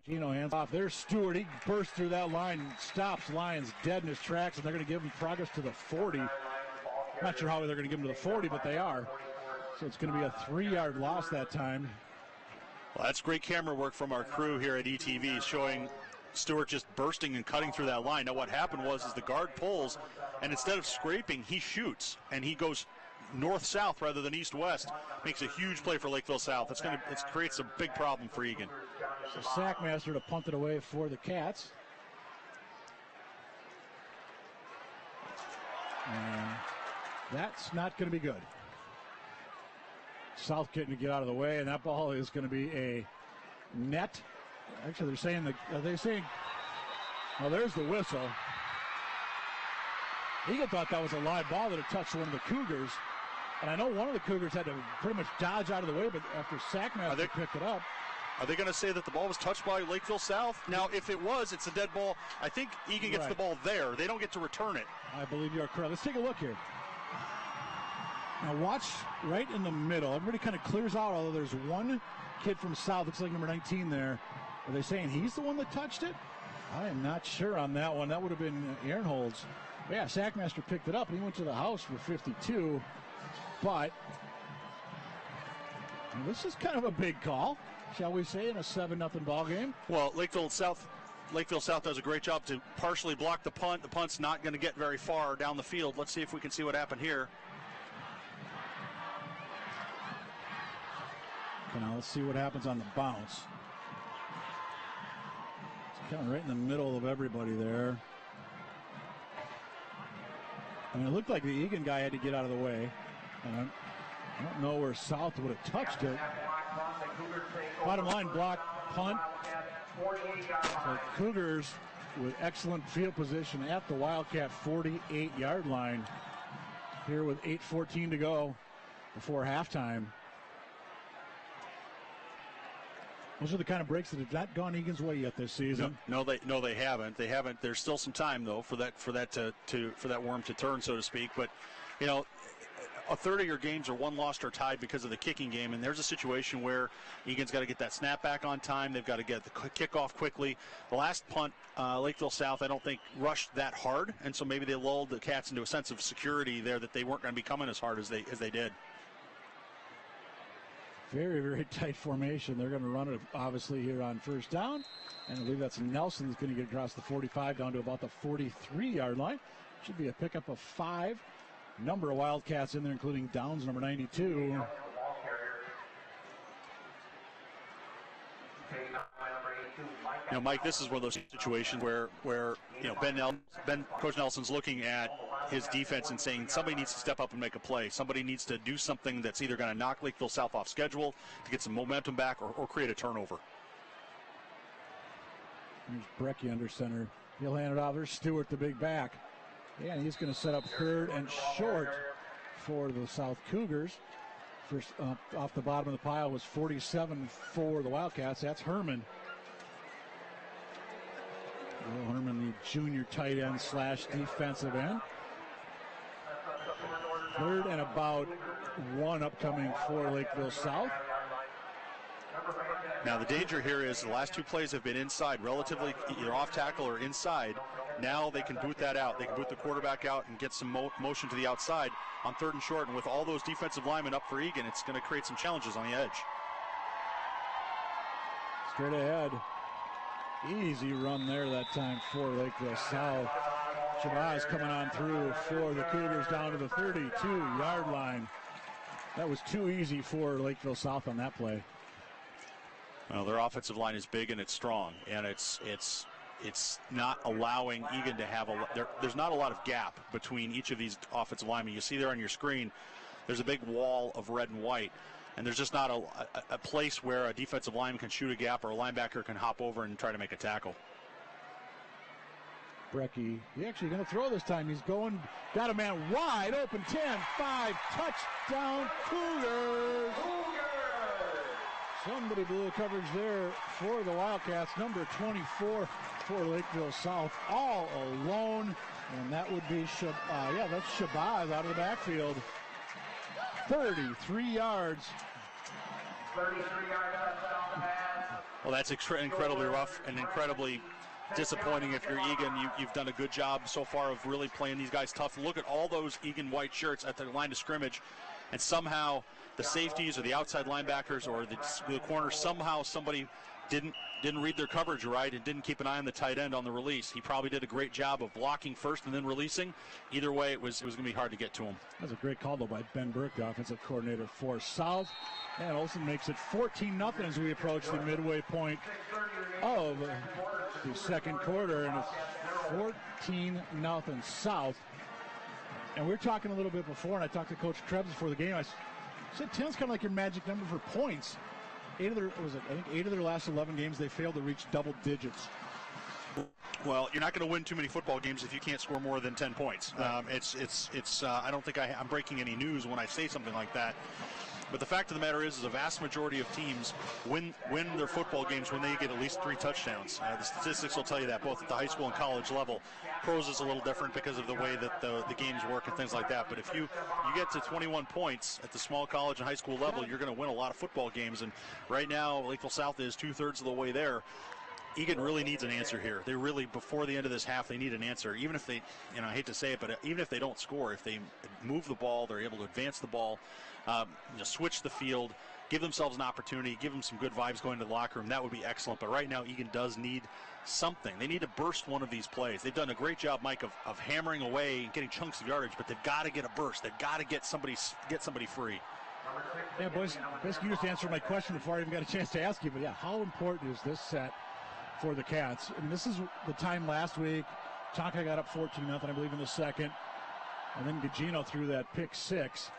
Gino hands off. There's Stewart. He bursts through that line, stops Lyons dead in his tracks, and they're going to give him progress to the 40. Not sure how they're going to give him to the 40, but they are. So it's going to be a 3-yard loss that time. Well, that's great camera work from our crew here at ETV, showing Stewart just bursting and cutting through that line. Now what happened was the guard pulls, and instead of scraping, he shoots, and he goes north-south rather than east-west. Makes a huge play for Lakeville South. It creates a big problem for Eagan. So Sackmaster to punt it away for the Cats. That's not going to be good. South getting to get out of the way, and that ball is going to be a net. Actually, they're saying well, there's the whistle. Eagle thought that was a live ball that had touched one of the Cougars. And I know one of the Cougars had to pretty much dodge out of the way, but after Sackmaster picked it up. Are they going to say that the ball was touched by Lakeville South? Now, if it was, it's a dead ball. I think Eagan gets the ball there. They don't get to return it. I believe you are correct. Let's take a look here. Now watch right in the middle. Everybody kind of clears out, although there's one kid from South, looks like number 19 there. Are they saying he's the one that touched it? I am not sure on that one. That would have been Ehrenholz. Yeah, Sackmaster picked it up, and he went to the house for 52. But this is kind of a big call, shall we say, in a 7-0 ball game. Well, Lakeville South does a great job to partially block the punt. The punt's not going to get very far down the field. Let's see if we can see what happened here. Okay, now let's see what happens on the bounce. It's kind of right in the middle of everybody there. I mean, it looked like the Eagan guy had to get out of the way. And I don't know where South would have touched it. Bottom line, block, punt. So Cougars with excellent field position at the Wildcat 48-yard line here with 8:14 to go before halftime. Those are the kind of breaks that have not gone Eagan's way yet this season. No, they haven't. They haven't. There's still some time though for that worm to turn, so to speak. But a third of your games are won, lost, or tied because of the kicking game, and there's a situation where Eagan's got to get that snap back on time. They've got to get the kickoff quickly. The last punt, Lakeville South, I don't think rushed that hard, and so maybe they lulled the Cats into a sense of security there that they weren't going to be coming as hard as they did. Very, very tight formation. They're going to run it, obviously, here on first down. And I believe that's Nelson who's going to get across the 45 down to about the 43-yard line. Should be a pickup of 5. Number of Wildcats in there, including Downs, number 92. Mike, this is one of those situations where Coach Nelson's looking at his defense and saying somebody needs to step up and make a play. Somebody needs to do something that's either going to knock Lakeville South off schedule to get some momentum back or create a turnover. There's Brecky under center. He'll hand it off. There's Stewart, the big back. Yeah, and he's going to set up third and short for the South Cougars. First off the bottom of the pile was 47 for the Wildcats. That's Herman. Will Herman, the junior tight end slash defensive end. 3rd and about 1 upcoming for Lakeville South. Now the danger here is the last 2 plays have been inside, relatively either off tackle or inside. Now they can boot that out. They can boot the quarterback out and get some motion to the outside on 3rd and short. And with all those defensive linemen up for Eagan, it's going to create some challenges on the edge. Straight ahead. Easy run there that time for Lakeville South. Shabazz coming on through for the Cougars down to the 32-yard line. That was too easy for Lakeville South on that play. Well, their offensive line is big and it's strong, and it's not allowing Eagan to have there's not a lot of gap between each of these offensive linemen. You see there on your screen, there's a big wall of red and white, and there's just not a place where a defensive lineman can shoot a gap or a linebacker can hop over and try to make a tackle. Brecky, he actually going to throw this time. He's going, got a man wide open, 10-5, touchdown Cougars. Somebody blew the coverage there for the Wildcats. Number 24 for Lakeville South, all alone. And that would be, that's Shabazz out of the backfield. 33 yards. 33 yards touchdown pass. Well, that's incredibly rough and incredibly disappointing if you're Eagan. You've done a good job so far of really playing these guys tough. Look at all those Eagan white shirts at the line of scrimmage, and somehow the safeties or the outside linebackers or the corners, somehow somebody didn't read their coverage right and didn't keep an eye on the tight end on the release. He probably did a great job of blocking first and then releasing. Either way, it was going to be hard to get to him. That was a great call, though, by Ben Burke, the offensive coordinator for South. And Olsen makes it 14-0 as we approach the midway point of the second quarter. And it's 14-0 South. And we were talking a little bit before, and I talked to Coach Krebs before the game. I said 10's kind of like your magic number for points. 8 of their last 11 games, they failed to reach double digits. Well, you're not going to win too many football games if you can't score more than 10 points. I don't think I'm breaking any news when I say something like that. But the fact of the matter is a vast majority of teams win their football games when they get at least 3 touchdowns. The statistics will tell you that, both at the high school and college level. Pros is a little different because of the way that the games work and things like that. But if you get to 21 points at the small college and high school level, you're going to win a lot of football games. And right now, Lakeville South is 2/3 of the way there. Eagan really needs an answer here. They really, before the end of this half, they need an answer. Even if they, I hate to say it, but even if they don't score, if they move the ball, they're able to advance the ball, switch the field, give themselves an opportunity, give them some good vibes going to the locker room, that would be excellent. But right now, Eagan does need something. They need to burst one of these plays. They've done a great job, Mike, of hammering away and getting chunks of yardage, but they've got to get a burst. They've got to get somebody free. Yeah, boys, basically you just answered my question before I even got a chance to ask you. But yeah, how important is this set for the Cats? And this is the time last week. Tonka got up 14-0, I believe, in the second. And then Gugino threw that pick 6.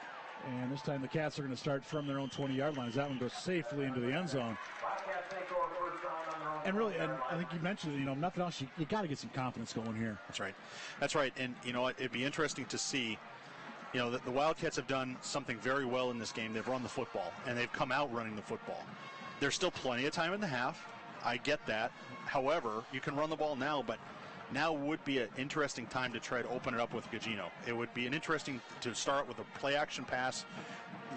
And this time the Cats are going to start from their own 20-yard line as that one goes safely into the end zone. And really, and I think you mentioned, nothing else, you got to get some confidence going here. That's right. And, it'd be interesting to see, the Wildcats have done something very well in this game. They've run the football, and they've come out running the football. There's still plenty of time in the half. I get that. However, you can run the ball now, but now would be an interesting time to try to open it up with Gugino. It would be an interesting to start with a play-action pass,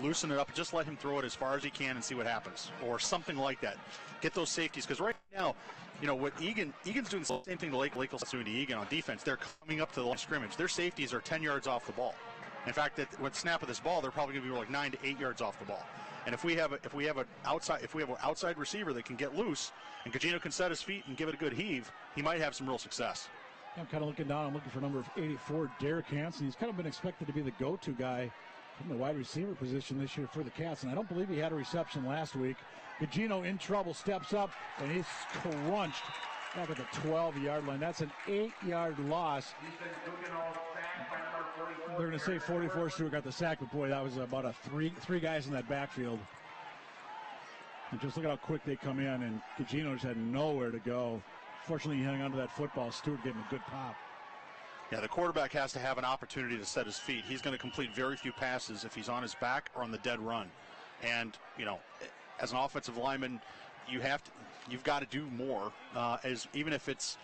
loosen it up, just let him throw it as far as he can and see what happens, or something like that. Get those safeties, because right now, what Eagan's doing the same thing to Lakeville's doing to Eagan on defense. They're coming up to the line of scrimmage. Their safeties are 10 yards off the ball. In fact, with the snap of this ball, they're probably going to be like 9 to 8 yards off the ball. And if we have an outside receiver that can get loose, and Gugino can set his feet and give it a good heave, he might have some real success. I'm kind of looking down. I'm looking for number 84, Derek Hansen. He's kind of been expected to be the go-to guy from the wide receiver position this year for the Cats, and I don't believe he had a reception last week. Gugino in trouble, steps up, and he's crunched back at the 12-yard line. That's an 8-yard loss. They're going to say 44 Stewart got the sack, but boy, that was about three guys in that backfield. And just look at how quick they come in, and Gugino just had nowhere to go. Fortunately, he hung onto that football. Stewart getting a good pop. Yeah, the quarterback has to have an opportunity to set his feet. He's going to complete very few passes if he's on his back or on the dead run. And, as an offensive lineman, you have to, you've got to do more. Even if it's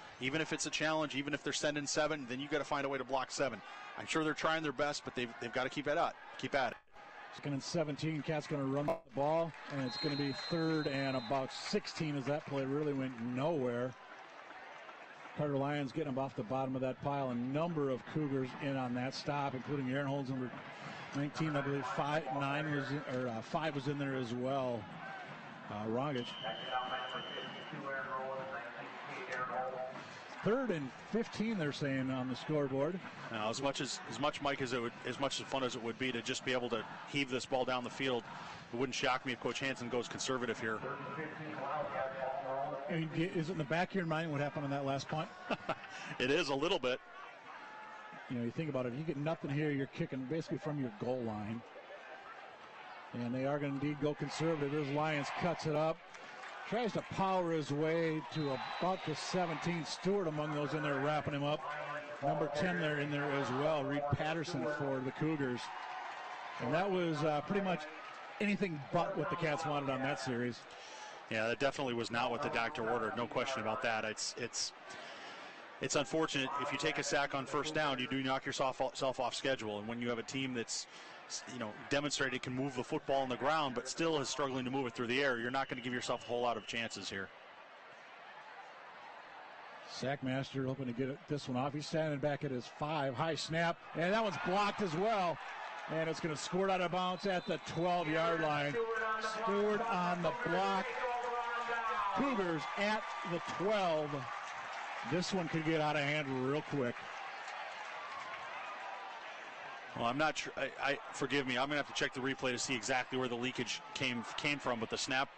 a challenge, even if they're sending 7, then you've got to find a way to block 7. I'm sure they're trying their best, but they've got to keep at it. Second and 17, Cat's going to run the ball, and it's going to be 3rd and about 16 as that play really went nowhere. Carter Lyons getting up off the bottom of that pile. A number of Cougars in on that stop, including Aaron Holmes, number 19, I believe 5 was in there as well. Rogic. 3rd and 15, they're saying on the scoreboard. Now, as much fun as it would be to just be able to heave this ball down the field, it wouldn't shock me if Coach Hansen goes conservative here. I mean, is it in the back of your mind what happened on that last punt? It is a little bit. You know, you think about it. If you get nothing here, you're kicking basically from your goal line. And they are going to indeed go conservative. There's Lyons, cuts it up. Tries to power his way to about the 17. Stewart among those in there wrapping him up. Number 10 there in there as well. Reed Patterson for the Cougars. And that was pretty much anything but what the Cats wanted on that series. Yeah, that definitely was not what the doctor ordered. No question about that. It's unfortunate. If you take a sack on first down, you do knock yourself off schedule. And when you have a team that's demonstrated it can move the football on the ground, but still is struggling to move it through the air, you're not going to give yourself a whole lot of chances here. Sackmaster hoping to get this one off. He's standing back at his 5. High snap, and that one's blocked as well. And it's going to squirt out of bounds at the 12-yard line. Stewart on the block. Cougars at the 12. This one could get out of hand real quick. Well, I'm not sure. Forgive me. I'm going to have to check the replay to see exactly where the leakage came from. But the snap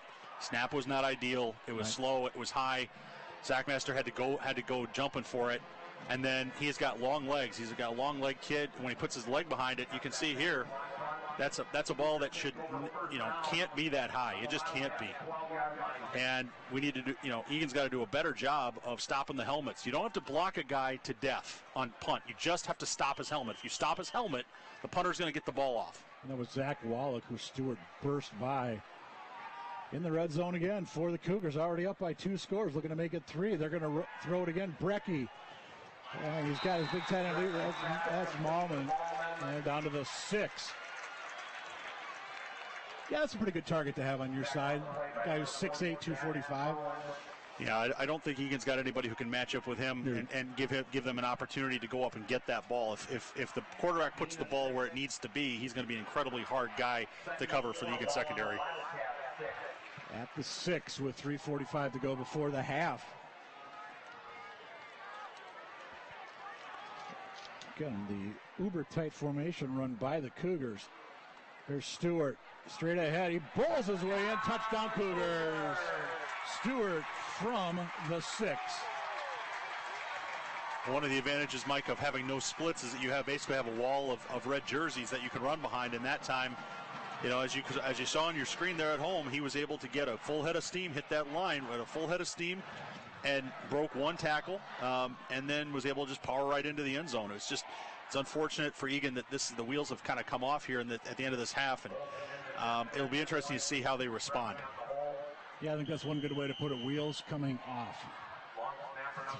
was not ideal. It was slow. It was high. Sackmaster had to go jumping for it. And then he's got long legs. He's got a long leg kid. When he puts his leg behind it, you can see here. That's a ball that should, can't be that high. It just can't be. And we need to do, Eagan's got to do a better job of stopping the helmets. You don't have to block a guy to death on punt. You just have to stop his helmet. If you stop his helmet, the punter's going to get the ball off. And that was Zach Wallach who Stewart burst by. In the red zone again for the Cougars, already up by 2 scores, looking to make it 3. They're going to throw it again. Brecky. He's got his big tight end. That's Malman. And down to the 6. Yeah, that's a pretty good target to have on your side. Guy who's 6'8", 245. Yeah, I don't think Eagan's got anybody who can match up with him and give them an opportunity to go up and get that ball. If the quarterback puts the ball where it needs to be, he's going to be an incredibly hard guy to cover for the Eagan secondary. At the 6 with 3:45 to go before the half. Again, the uber tight formation run by the Cougars. Here's Stewart. Straight ahead, he bowls his way in. Touchdown Cougars. Stewart from the 6. One of the advantages, Mike, of having no splits is that you basically have a wall of red jerseys that you can run behind. And that time, as you saw on your screen there at home, he was able to get a full head of steam, hit that line with a full head of steam, and broke 1 tackle, and then was able to just power right into the end zone. It's unfortunate for Eagan that the wheels have kind of come off here at the end of this half, and it'll be interesting to see how they respond. Yeah, I think that's one good way to put it. Wheels coming off.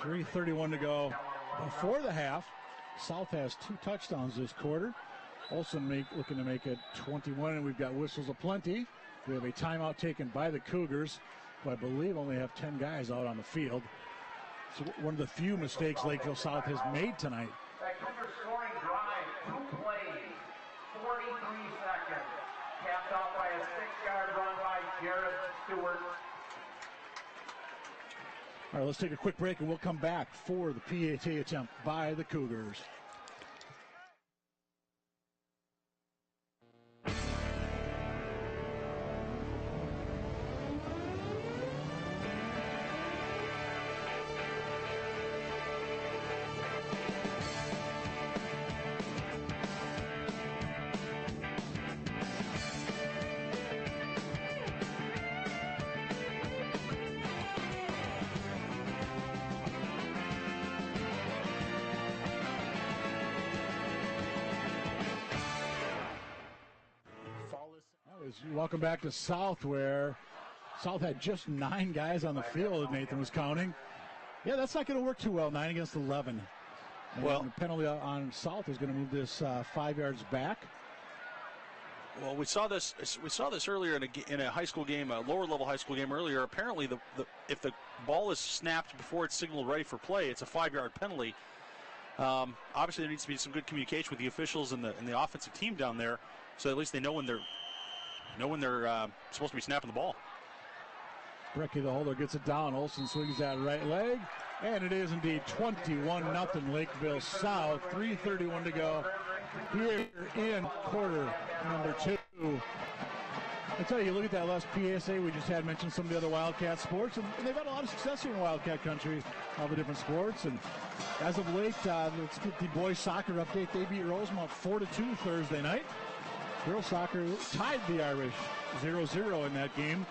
3:31 to go before the half. South has 2 touchdowns this quarter. Olsen looking to make it 21, and we've got whistles aplenty. We have a timeout taken by the Cougars, who I believe only have 10 guys out on the field. So one of the few mistakes Lakeville South has made tonight. That Cougar scoring drive, 2 plays, 43 seconds, capped off by a 6-yard run by Jared Stewart. All right, let's take a quick break, and we'll come back for the PAT attempt by the Cougars. Welcome back to South, where South had just 9 guys on the field, Nathan was counting. Yeah, that's not going to work too well, 9 against 11. And the penalty on South is going to move this 5 yards back. Well, we saw this earlier in a high school game, a lower level high school game earlier. Apparently, if the ball is snapped before it's signaled ready for play, it's a 5-yard penalty. Obviously, there needs to be some good communication with the officials and the offensive team down there, so at least they know when they're supposed to be snapping the ball. Brecky, the holder, gets it down. Olsen swings that right leg, and it is indeed 21-0 Lakeville South. 3:31 to go here in quarter number 2. I tell you, look at that last PSA we just had mentioned some of the other Wildcat sports, and they've had a lot of success here in Wildcat country, all the different sports. And as of late, let's get the boys soccer update. They beat Rosemount 4-2 Thursday night. Girls soccer tied the Irish 0-0 in that game.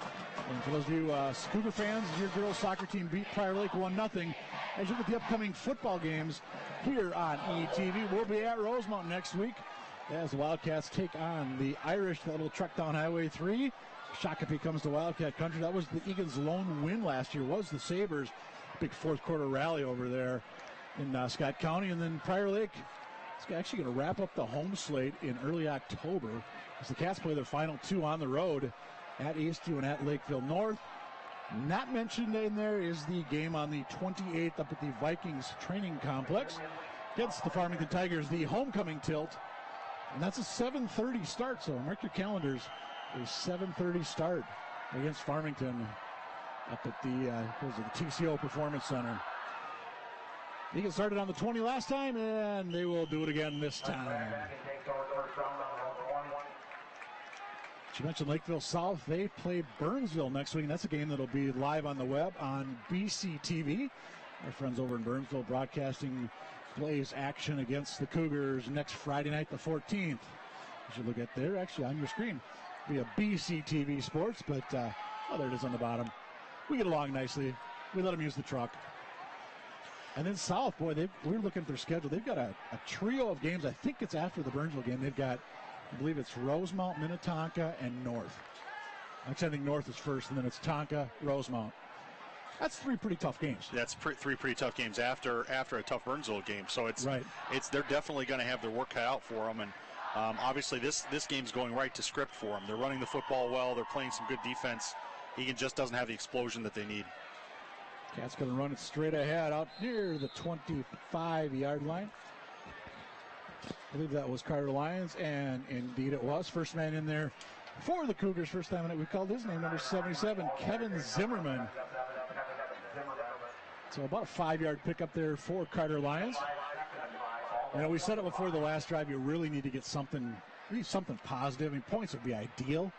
And for those of you Cougar fans, your girls soccer team beat Prior Lake 1-0. As you look at the upcoming football games here on ETV, we'll be at Rosemount next week as the Wildcats take on the Irish, that little truck down Highway 3. Shakopee comes to Wildcat country. That was the Egan's lone win last year, was the Sabres' big fourth quarter rally over there in Scott County. And then Prior Lake is actually going to wrap up the home slate in early October as the Cats play their final 2 on the road at Eastview and at Lakeville North. Not mentioned in there is the game on the 28th up at the Vikings training complex against the Farmington Tigers, the homecoming tilt. And that's a 7:30 start, so mark your calendars. A 7:30 start against Farmington up at the TCO Performance Center. They get started on the 20 last time, and they will do it again this time. She mentioned Lakeville South. They play Burnsville next week, and that's a game that'll be live on the web on BCTV. Our friends over in Burnsville broadcasting plays action against the Cougars next Friday night, the 14th. As you look at there, actually on your screen, be a BCTV Sports, but there it is on the bottom. We get along nicely. We let them use the truck. And then South, boy, we're looking at their schedule. They've got a trio of games. I think it's after the Burnsville game. They've got, I believe it's Rosemount, Minnetonka, and North. Actually, I think North is first, and then it's Tonka, Rosemount. That's 3 pretty tough games. That's 3 pretty tough games after a tough Burnsville game. So they're definitely going to have their work cut out for them. And obviously, this game's going right to script for them. They're running the football well. They're playing some good defense. Egan just doesn't have the explosion that they need. Cat's going to run it straight ahead out near the 25-yard line. I believe that was Carter Lyons, and indeed it was. First man in there for the Cougars. First time in it, we called his name, number 77, Kevin Zimmerman. So about a 5-yard pickup there for Carter Lyons. You know, we said it before the last drive, you really need to get something positive. I mean, points would be ideal.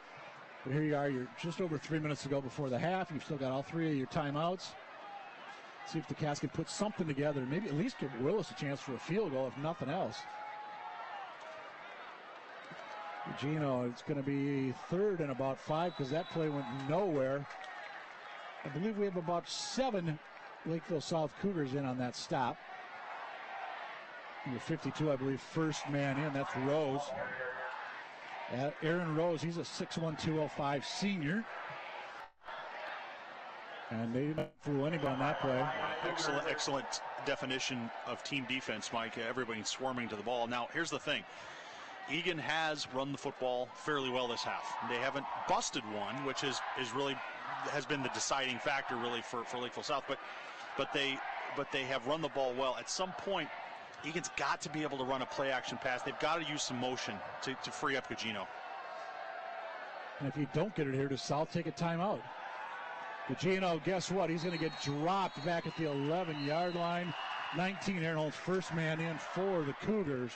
But here you are, you're just over 3 minutes to go before the half. You've still got all 3 of your timeouts. See if the Cats can put something together. Maybe at least give Willis a chance for a field goal, if nothing else. Gino, it's going to be 3rd and about 5 because that play went nowhere. I believe we have about 7 Lakeville South Cougars in on that stop. Number 52, I believe, first man in. That's Rose. Aaron Rose, he's a 6'1", 205 senior. And they didn't fool anybody on that play. Excellent definition of team defense, Mike. Everybody swarming to the ball. Now, here's the thing. Egan has run the football fairly well this half. They haven't busted one, which has been the deciding factor really for Lakeville South. But they have run the ball well. At some point, Egan's got to be able to run a play action pass. They've got to use some motion to free up Gugino. And if you don't get it here, does South take a timeout? Gugino, guess what? He's going to get dropped back at the 11-yard line. 19 Aaron first man in for the Cougars.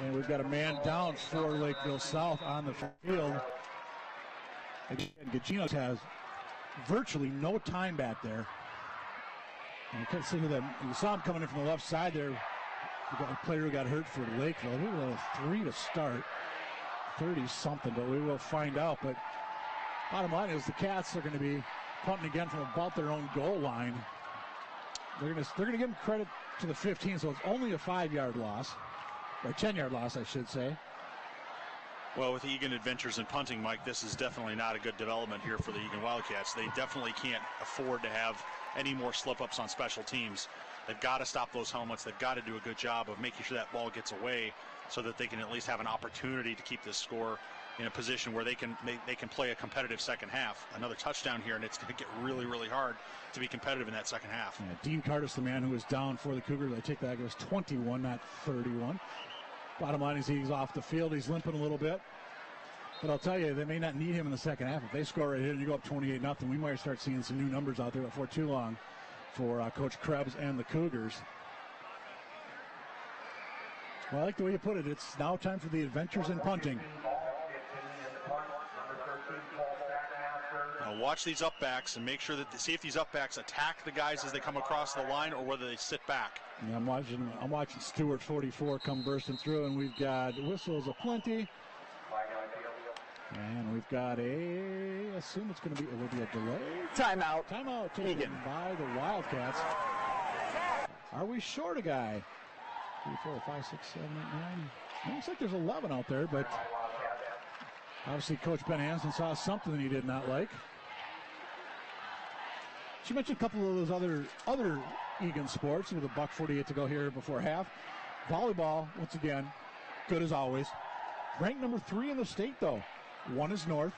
And we've got a man down for Lakeville South on the field. Again, Gugino has virtually no time back there. And you can't see who that. You saw him coming in from the left side there. We got a player who got hurt for Lakeville. We were 3 to start. 30-something, but we will find out. But bottom line is the Cats are going to be punting again from about their own goal line. They're going to give them credit to the 15, so it's only a 5-yard loss, or 10-yard loss, I should say. Well, with Eagan Adventures in punting, Mike, this is definitely not a good development here for the Eagan Wildcats. They definitely can't afford to have any more slip-ups on special teams. They've got to stop those helmets. They've got to do a good job of making sure that ball gets away so that they can at least have an opportunity to keep this score in a position where they can play a competitive second half. Another touchdown here, and it's going to get really, really hard to be competitive in that second half. Yeah, Dean Cardis, the man who was down for the Cougars. I take that. It was 21, not 31. Bottom line is he's off the field. He's limping a little bit. But I'll tell you, they may not need him in the second half. If they score right here and you go up 28-0, we might start seeing some new numbers out there before too long for Coach Krebs and the Cougars. Well, I like the way you put it. It's now time for the adventures in punting. Now watch these upbacks and make sure that see if these upbacks attack the guys as they come across the line or whether they sit back. And I'm watching Stewart 44 come bursting through, and we've got whistles aplenty. And we've got I assume it will be a delay. Timeout. Timeout taken by the Wildcats. Are we short a guy? 3, 4, 5, 6, 7, 8, 9. Looks like there's 11 out there, but obviously Coach Ben Hansen saw something that he did not like. She mentioned a couple of those other Eagan sports with a $1.48 to go here before half. Volleyball, once again, good as always. Ranked number 3 in the state, though. 1 is North,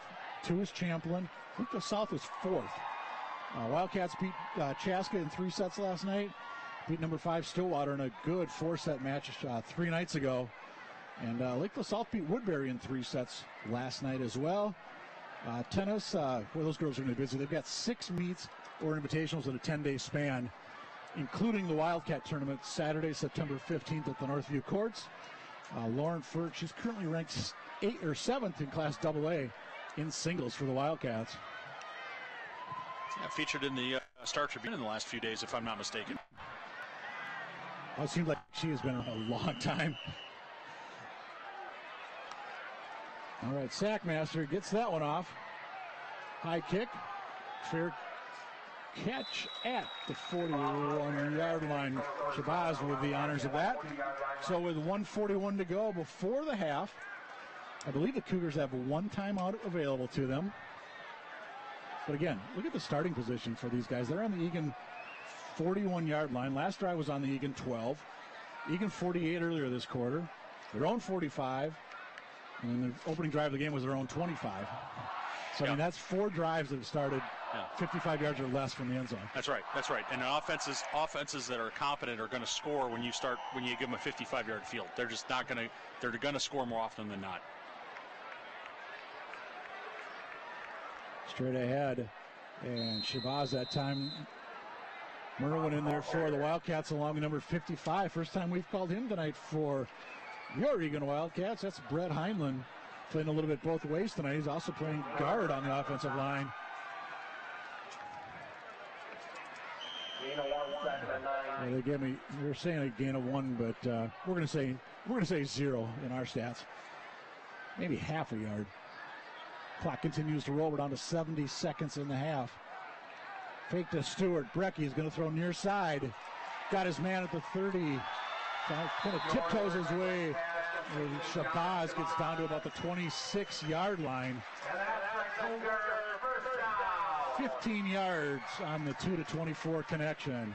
2 is Champlin. Lakeville South is 4th. Wildcats beat Chaska in 3 sets last night. Beat number 5 Stillwater in a good 4-set match 3 nights ago. And Lakeville South beat Woodbury in 3 sets last night as well. Tennis, those girls are going to be busy. They've got 6 meets or invitationals in a 10-day span, including the Wildcat tournament Saturday, September 15th at the Northview Courts. Lauren Furt, she's currently ranked 8th or 7th in Class AA in singles for the Wildcats. Yeah, featured in the Star Tribune in the last few days, if I'm not mistaken. Well, it seems like she has been a long time. All right, Sackmaster gets that one off. High kick. Fair catch at the 41-yard line. Shabazz with the honors of that. So with 1:41 to go before the half, I believe the Cougars have 1 timeout available to them. But again, look at the starting position for these guys. They're on the Eagan 41-yard line. Last drive was on the Eagan 12. Eagan 48 earlier this quarter. Their own 45. And then the opening drive of the game was their own 25. So, I mean, that's 4 drives that have started 55 yards or less from the end zone. That's right. And offenses that are competent are going to score when you give them a 55-yard field. They're just not going to, they're going to score more often than not. Straight ahead. And Shabazz that time. Merwin in there for the Wildcats along with number 55. First time we've called him tonight for your Eagan Wildcats. That's Brett Heinlein playing a little bit both ways tonight. He's also playing guard on the offensive line. We're saying a gain of 1, but we're going to say 0 in our stats. Maybe half a yard. Clock continues to roll. We're down to 70 seconds in the half. Fake to Stewart. Brecky is going to throw near side. Got his man at the 30. Kind of tiptoes his way. Shabazz gets down to about the 26-yard line. 15 yards on the 2-24 connection.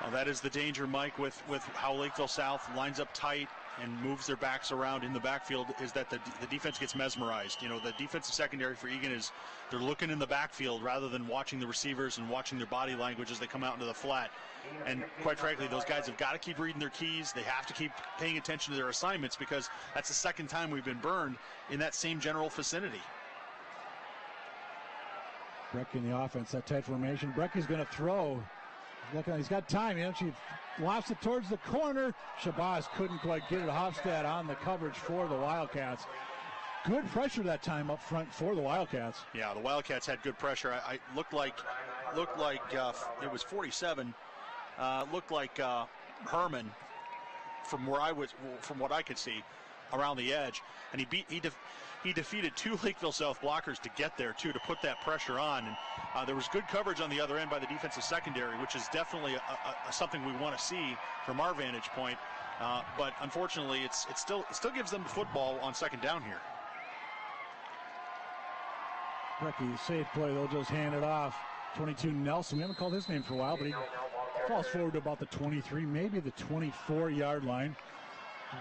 Well, that is the danger, Mike, with how Lakeville South lines up tight and moves their backs around in the backfield, is that the defense gets mesmerized. You know, the defensive secondary for Eagan is they're looking in the backfield rather than watching the receivers and watching their body language as they come out into the flat. And quite frankly, those guys have got to keep reading their keys. They have to keep paying attention to their assignments because that's the second time we've been burned in that same general vicinity. Brecky in the offense, that tight formation. Brecky's going to throw. He's got time. She lofts it towards the corner. Shabazz couldn't quite get it. Hofstad on the coverage for the Wildcats. Good pressure that time up front for the Wildcats. Yeah, the Wildcats had good pressure. I looked like it was 47. Looked like Herman from what I could see around the edge, and he defeated 2 Lakeville South blockers to get there too, to put that pressure on. And there was good coverage on the other end by the defensive secondary, which is definitely something we want to see from our vantage point. But unfortunately, it still gives them the football on second down here. Brecky, safe play. They'll just hand it off. 22 Nelson. We haven't called his name for a while, but he falls forward to about the 23, maybe the 24-yard line.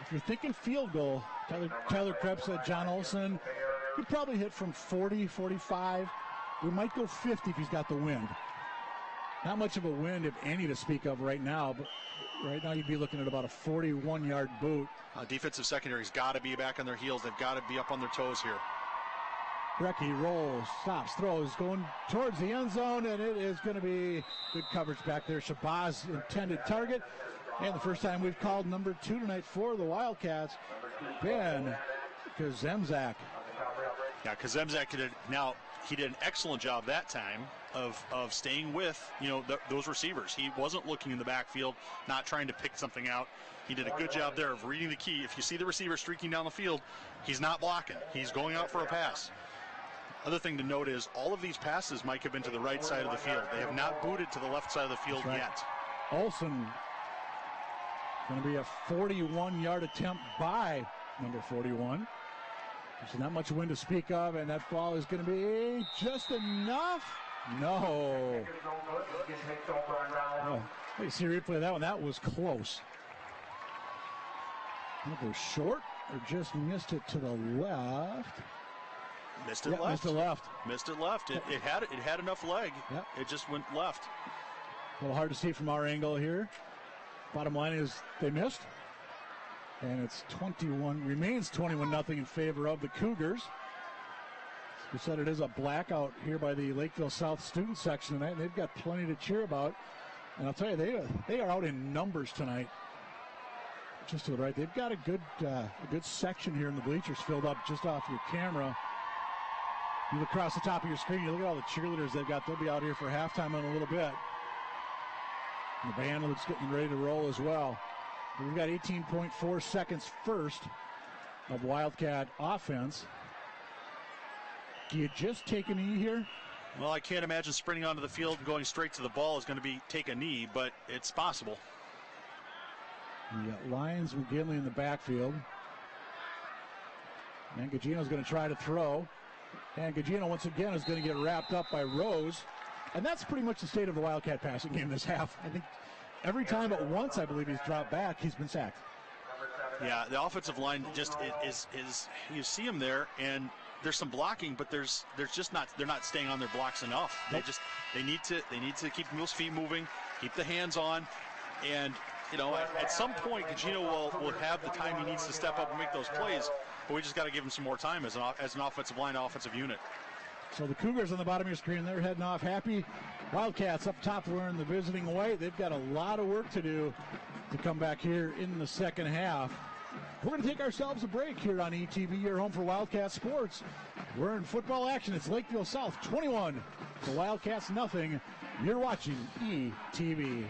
If you're thinking field goal, Tyler Krebs said John Olson, he'd probably hit from 40, 45. We might go 50 if he's got the wind. Not much of a wind, if any, to speak of right now, but right now you'd be looking at about a 41-yard boot. Defensive secondary's got to be back on their heels. They've got to be up on their toes here. Brecky rolls, stops, throws, going towards the end zone, and it is going to be good coverage back there. Shabazz intended target, and the first time we've called number 2 tonight for the Wildcats, Ben Kazemzak. Yeah, Kazemzak did an excellent job that time of staying with those receivers. He wasn't looking in the backfield, not trying to pick something out. He did a good job there of reading the key. If you see the receiver streaking down the field, he's not blocking. He's going out for a pass. Other thing to note is all of these passes, Mike, have been to the right side of the field. They have not booted to the left side of the field yet. Olson, going to be a 41-yard attempt by number 41. There's not much wind to speak of, and that ball is going to be just enough. No. Oh, you see a replay of that one. That was close. It was short or just missed it to the left. Missed it left. Missed it left. Missed it left. It had enough leg. Yep. It just went left. A little hard to see from our angle here. Bottom line is they missed. And it's remains 21-0 in favor of the Cougars. We said it is a blackout here by the Lakeville South student section tonight, and they've got plenty to cheer about. And I'll tell you, they are out in numbers tonight. Just to the right, they've got a good section here in the bleachers filled up just off your camera. You look across the top of your screen, you look at all the cheerleaders they've got. They'll be out here for halftime in a little bit. And the band looks getting ready to roll as well. But we've got 18.4 seconds first of Wildcat offense. Do you just take a knee here? Well, I can't imagine sprinting onto the field and going straight to the ball is going to take a knee, but it's possible. You got Lyons, McGinley in the backfield. And Gugino's going to try to throw. And Gugino, once again, is going to get wrapped up by Rose. And that's pretty much the state of the Wildcat passing game this half. I think every time but once, I believe, he's dropped back, he's been sacked. Yeah, the offensive line just is you see him there, and there's some blocking, but there's just not, they're not staying on their blocks enough. Nope. They need to keep those feet moving, keep the hands on, and at some point Gugino will have the time he needs to step up and make those plays, but we just got to give him some more time as an offensive line, offensive unit. So the Cougars on the bottom of your screen, they're heading off happy. Wildcats up top wearing the visiting white. They've got a lot of work to do to come back here in the second half. We're going to take ourselves a break here on ETV, your home for Wildcat sports. We're in football action. It's Lakeville South 21, the Wildcats nothing. You're watching ETV.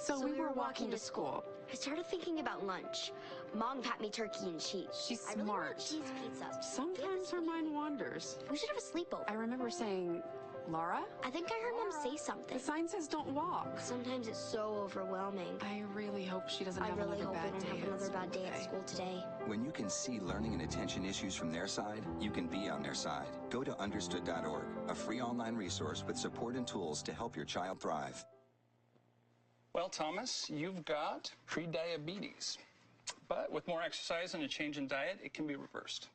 So we were walking to school. I started thinking about lunch. Mom got me turkey and cheese. She's I really smart. want cheese pizza. Sometimes her mind wanders. We should have a sleepover. I remember saying, Laura? I think I heard Mom say something. The sign says don't walk. Sometimes it's so overwhelming. I really hope she doesn't I have really another hope we bad don't day. have another bad day at school today. When you can see learning and attention issues from their side, you can be on their side. Go to understood.org, a free online resource with support and tools to help your child thrive. Well, Thomas, you've got pre-diabetes. But with more exercise and a change in diet, it can be reversed.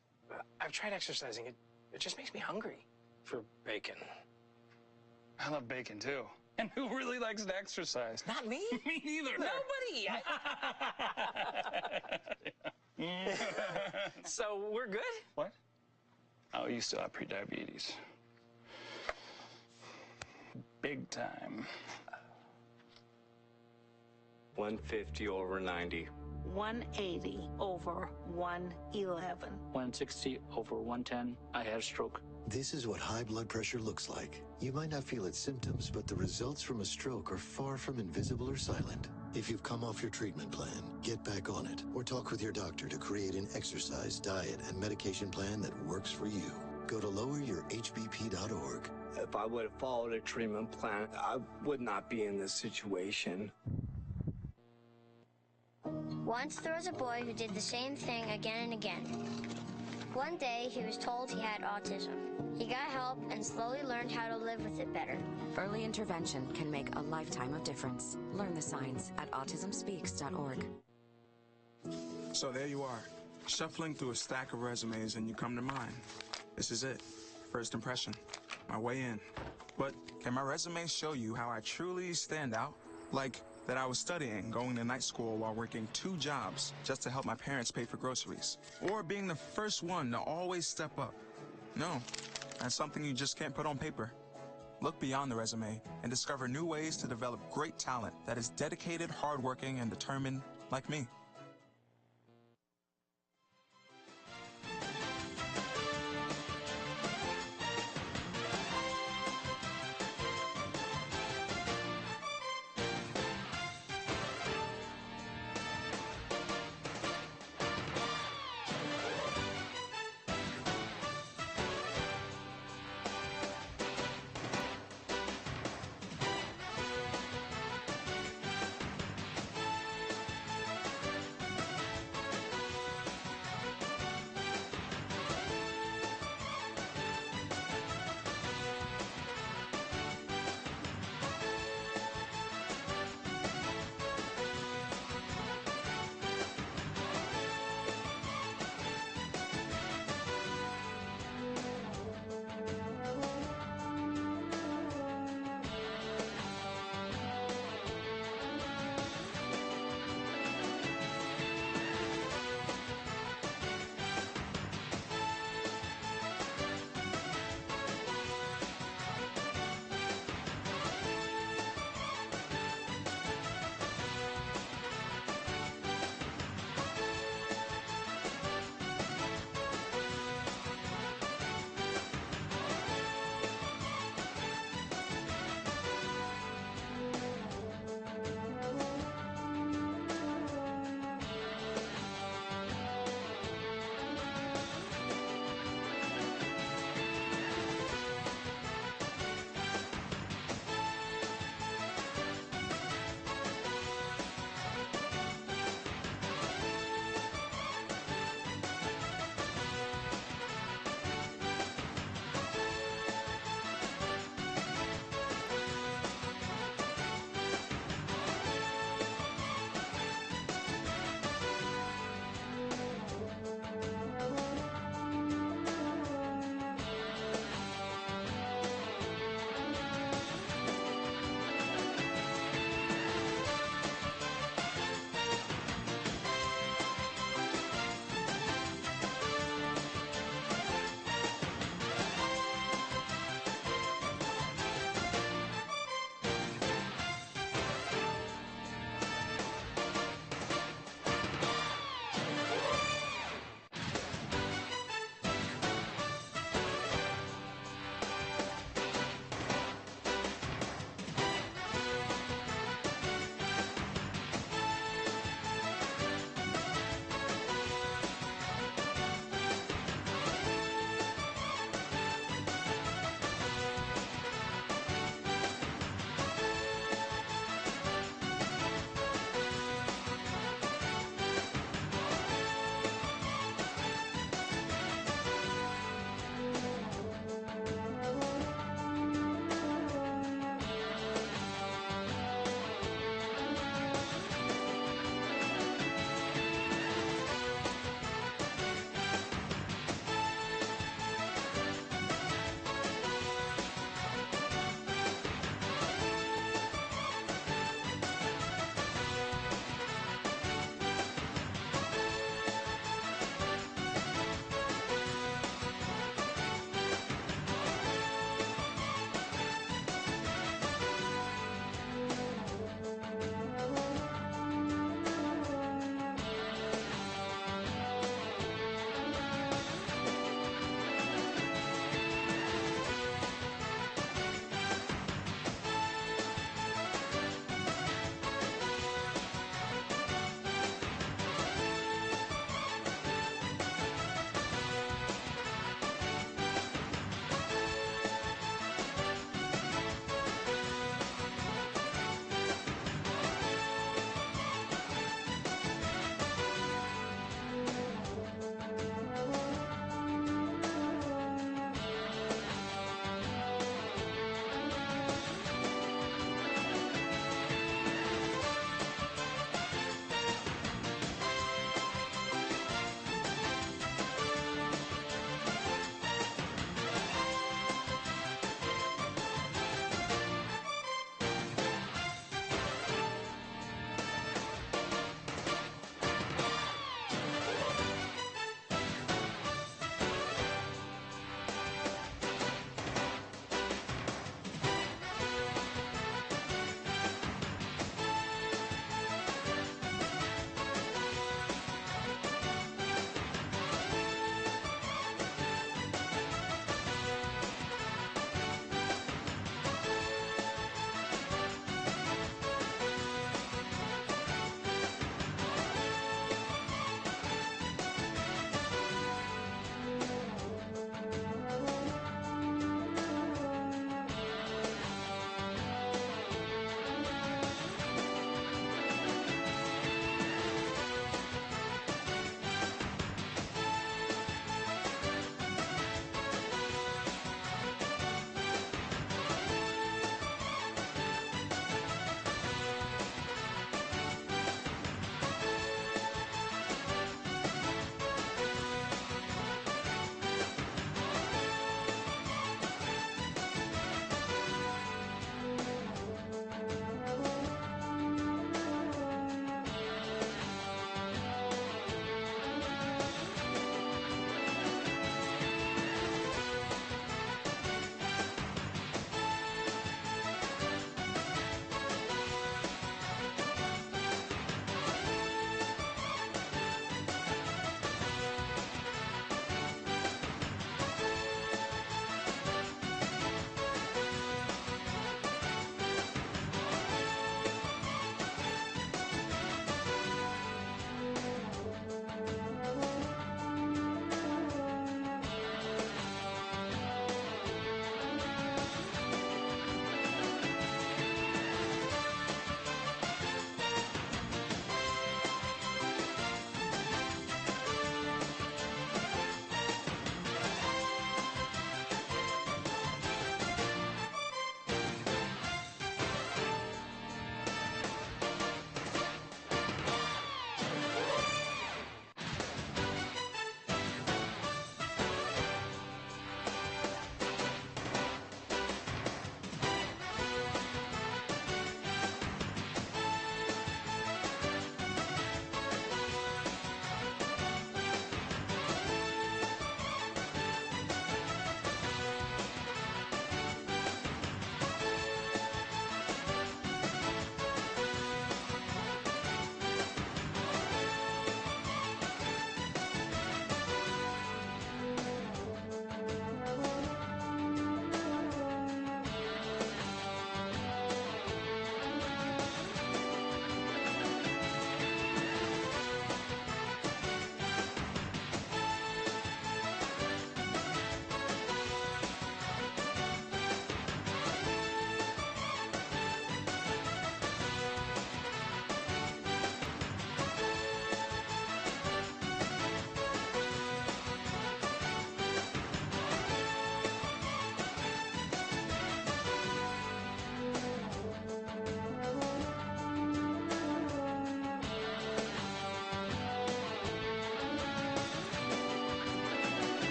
I've tried exercising. It just makes me hungry for bacon. I love bacon, too. And who really likes to exercise? Not me. Me neither. Nobody. So we're good? What? Oh, you still have pre-diabetes. Big time. 150 over 90. 180 over 111. 160 over 110. I had a stroke. This is what high blood pressure looks like. You might not feel its symptoms, but the results from a stroke are far from invisible or silent. If you've come off your treatment plan, get back on it, or talk with your doctor to create an exercise, diet, and medication plan that works for you. Go to loweryourhbp.org. If I would have followed a treatment plan, I would not be in this situation. Once there was a boy who did the same thing again and again. One day, he was told he had autism. He got help and slowly learned how to live with it better. Early intervention can make a lifetime of difference. Learn the signs at autismspeaks.org. So there you are, shuffling through a stack of resumes, and you come to mine. This is it. First impression. My way in. But can my resume show you how I truly stand out? Like that I was studying, going to night school while working 2 jobs just to help my parents pay for groceries. Or being the first one to always step up. No, that's something you just can't put on paper. Look beyond the resume and discover new ways to develop great talent that is dedicated, hardworking, and determined like me.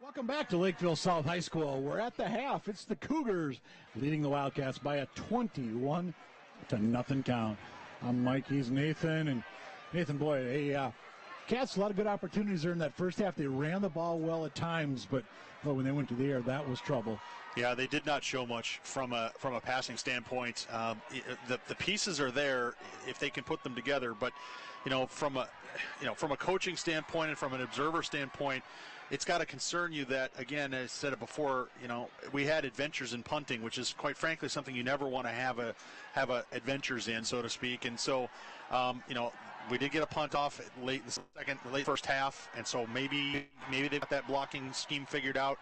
Welcome back to Lakeville South High School. We're at the half. It's the Cougars leading the Wildcats by a 21-0 count. I'm Mike. He's Nathan. And Nathan, boy, Cats, a lot of good opportunities there in that first half. They ran the ball well at times, but when they went to the air, that was trouble. Yeah, they did not show much from a passing standpoint. The pieces are there if they can put them together, but from a coaching standpoint and from an observer standpoint, it's got to concern you that, again, as I said it before, we had adventures in punting, which is quite frankly something you never want to have adventures in, so to speak. And so, we did get a punt off late first half, and so maybe they got that blocking scheme figured out.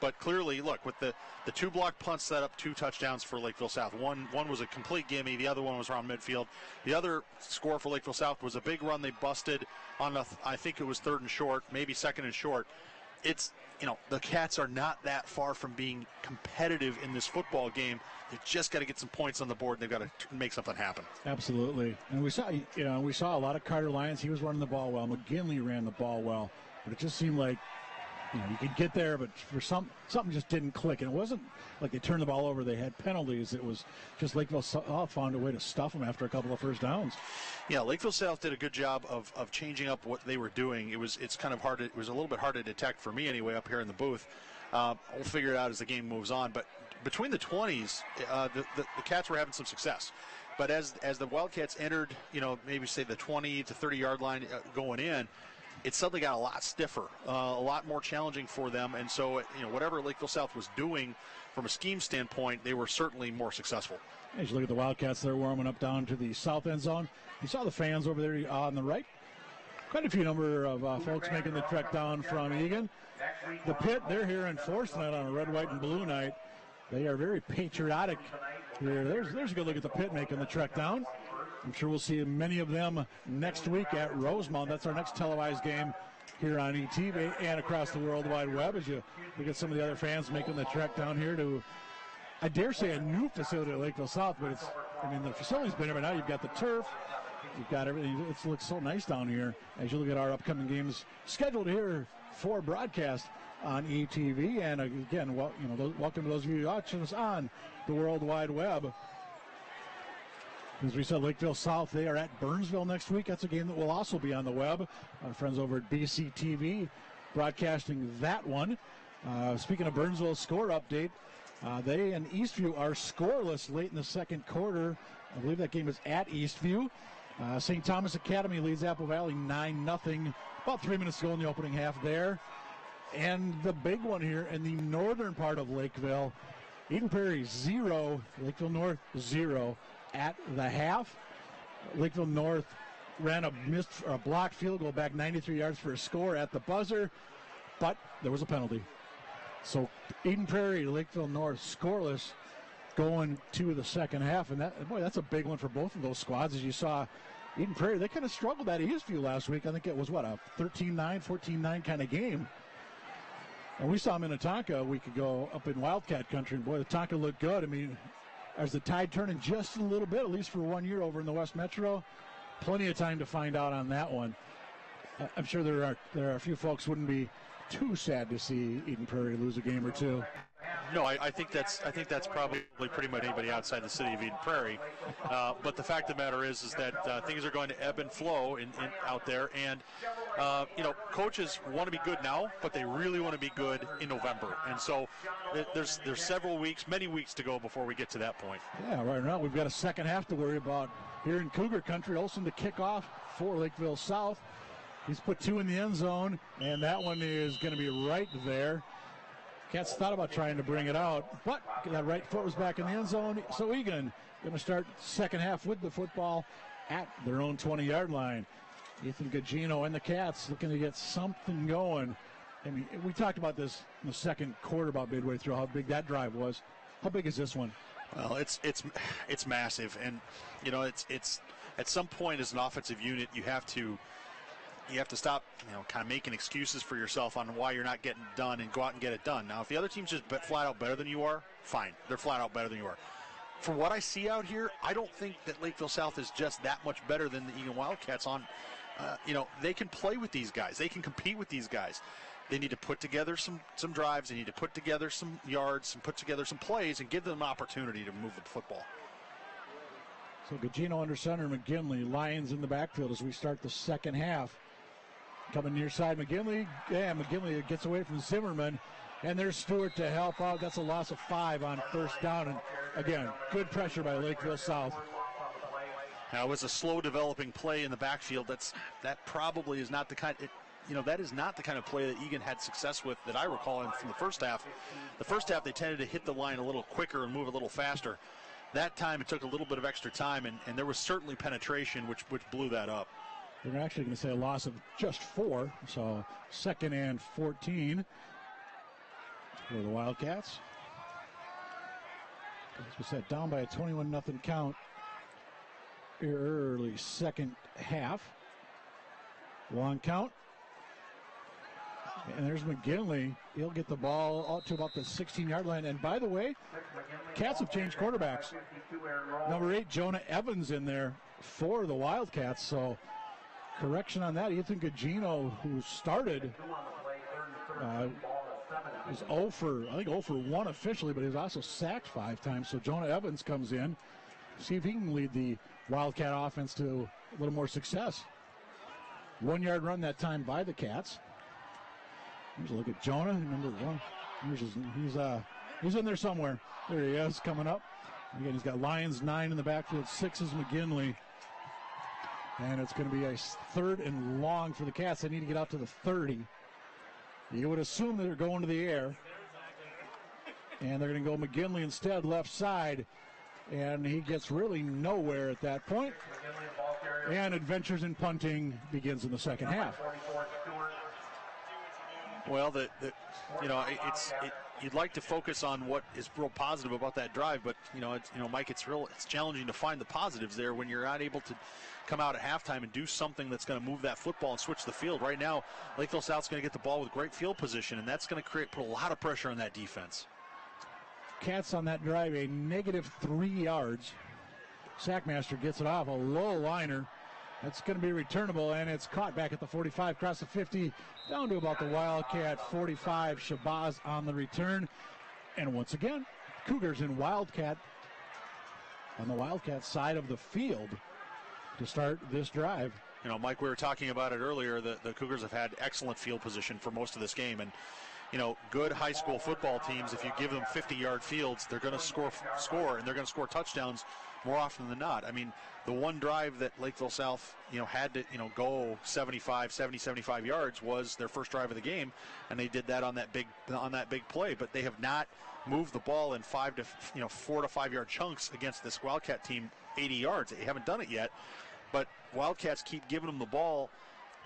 But clearly, look, with the two block punts set up 2 touchdowns for Lakeville South. One was a complete gimme. The other one was around midfield. The other score for Lakeville South was a big run they busted on I think it was 3rd and short, maybe 2nd and short. It's, the Cats are not that far from being competitive in this football game. They've just got to get some points on the board. They've got to make something happen. Absolutely. And we saw a lot of Carter Lyons. He was running the ball well. McGinley ran the ball well. But it just seemed like, you could get there, but for something just didn't click. And it wasn't like they turned the ball over. They had penalties. It was just Lakeville South found a way to stuff them after a couple of first downs. Yeah, Lakeville South did a good job of changing up what they were doing. It's kind of hard. It was a little bit hard to detect for me anyway up here in the booth. We'll figure it out as the game moves on. But between the 20s, the Cats were having some success. But as the Wildcats entered, maybe say the 20 to 30 yard line going in, it suddenly got a lot stiffer, a lot more challenging for them. And so, whatever Lakeville South was doing from a scheme standpoint, they were certainly more successful. As you look at the Wildcats, they're warming up down to the south end zone. You saw the fans over there on the right. Quite a few number of folks making the trek down from Eagan. The Pit, they're here in force tonight on a red, white, and blue night. They are very patriotic here. There's a good look at the Pit making the trek down. I'm sure we'll see many of them next week at Rosemount. That's our next televised game here on ETV and across the World Wide Web as you look at some of the other fans making the trek down here to, I dare say, a new facility at Lakeville South, but the facility's been here, but now you've got the turf. You've got everything. It looks so nice down here as you look at our upcoming games scheduled here for broadcast on ETV. And again, welcome to those of you watching us on the World Wide Web. As we said, Lakeville South, they are at Burnsville next week. That's a game that will also be on the web. Our friends over at BCTV broadcasting that one. Speaking of Burnsville score update, they and Eastview are scoreless late in the second quarter. I believe that game is at Eastview. St. Thomas Academy leads Apple Valley 9-0. About 3 minutes to go in the opening half there. And the big one here in the northern part of Lakeville, Eden Prairie 0, Lakeville North 0. At the half, Lakeville North ran a blocked field goal back 93 yards for a score at the buzzer, but there was a penalty. So Eden Prairie, Lakeville North scoreless going to the second half, and that's a big one for both of those squads. As you saw, Eden Prairie, they kind of struggled at Eastview last week. I think it was, a 13-9, 14-9 kind of game. And we saw them in Minnetonka a week ago up in Wildcat Country, and boy, the Tonka looked good. As the tide turning just a little bit, at least for 1 year over in the West Metro, plenty of time to find out on that one. I'm sure there are a few folks wouldn't be too sad to see Eden Prairie lose a game or two. No, I think that's probably pretty much anybody outside the city of Eden Prairie. But the fact of the matter is that things are going to ebb and flow out there, and coaches want to be good now, but they really want to be good in November. And so there's many weeks to go before we get to that point. Yeah, right now we've got a second half to worry about here in Cougar Country. Olsen to kick off for Lakeville South. He's put 2 in the end zone, and that one is going to be right there. Cats thought about trying to bring it out, but that right foot was back in the end zone. So Eagan going to start second half with the football at their own 20-yard line. Ethan Gugino and the Cats looking to get something going. We talked about this in the second quarter about midway through, how big that drive was. How big is this one? Well, it's massive, and it's at some point as an offensive unit you have to stop, kind of making excuses for yourself on why you're not getting done and go out and get it done. Now, if the other team's just flat out better than you are, fine. They're flat out better than you are. From what I see out here, I don't think that Lakeville South is just that much better than the Eagan Wildcats on. They can play with these guys. They can compete with these guys. They need to put together some drives. They need to put together some yards and put together some plays and give them an opportunity to move the football. So Gugino under center, McGinley. Lions in the backfield as we start the second half. Coming near side, McGinley. Yeah, McGinley gets away from Zimmerman. And there's Stewart to help out. That's a loss of 5 on first down. And again, good pressure by Lakeville South. Now, it was a slow developing play in the backfield. That probably is not the kind. That is not the kind of play that Eagan had success with that I recall from the first half. The first half, they tended to hit the line a little quicker and move a little faster. That time, it took a little bit of extra time, and there was certainly penetration, which blew that up. They're actually going to say a loss of just 4, so 2nd and 14 for the Wildcats. As we said, down by a 21-0 count early second half. Long count. And there's McGinley. He'll get the ball out to about the 16-yard line. And by the way, Cats have changed quarterbacks. Number 8, Jonah Evans in there for the Wildcats. So correction on that. Ethan Gugino, who started, was 0 for 1 officially, but he was also sacked 5 times. So Jonah Evans comes in. See if he can lead the Wildcat offense to a little more success. 1-yard run that time by the Cats. Here's a look at Jonah, number 1. He's in there somewhere. There he is, coming up. Again, he's got Lions 9 in the backfield. 6 is McGinley. And it's going to be a 3rd and long for the Cats. They need to get out to the 30. You would assume that they're going to the air. And they're going to go McGinley instead, left side. And he gets really nowhere at that point. And adventures in punting begins in the second half. Well, you'd like to focus on what is real positive about that drive, but Mike, it's challenging to find the positives there when you're not able to come out at halftime and do something that's going to move that football and switch the field. Right now, Lakeville South's going to get the ball with great field position, and that's going to put a lot of pressure on that defense. Cats on that drive a -3 yards. Sackmaster gets it off a low liner. That's going to be returnable, and it's caught back at the 45, across the 50, down to about the Wildcat 45. Shabazz on the return. And once again, Cougars in Wildcat, on the Wildcat side of the field to start this drive. Mike, we were talking about it earlier. The Cougars have had excellent field position for most of this game, and good high school football teams, if you give them 50-yard fields, they're going to score, and they're going to score touchdowns more often than not. I mean, the one drive that Lakeville South, had to, go 75 yards was their first drive of the game, and they did that on that big play. But they have not moved the ball in 4 to 5 yard chunks against this Wildcat team 80 yards. They haven't done it yet, but Wildcats keep giving them the ball,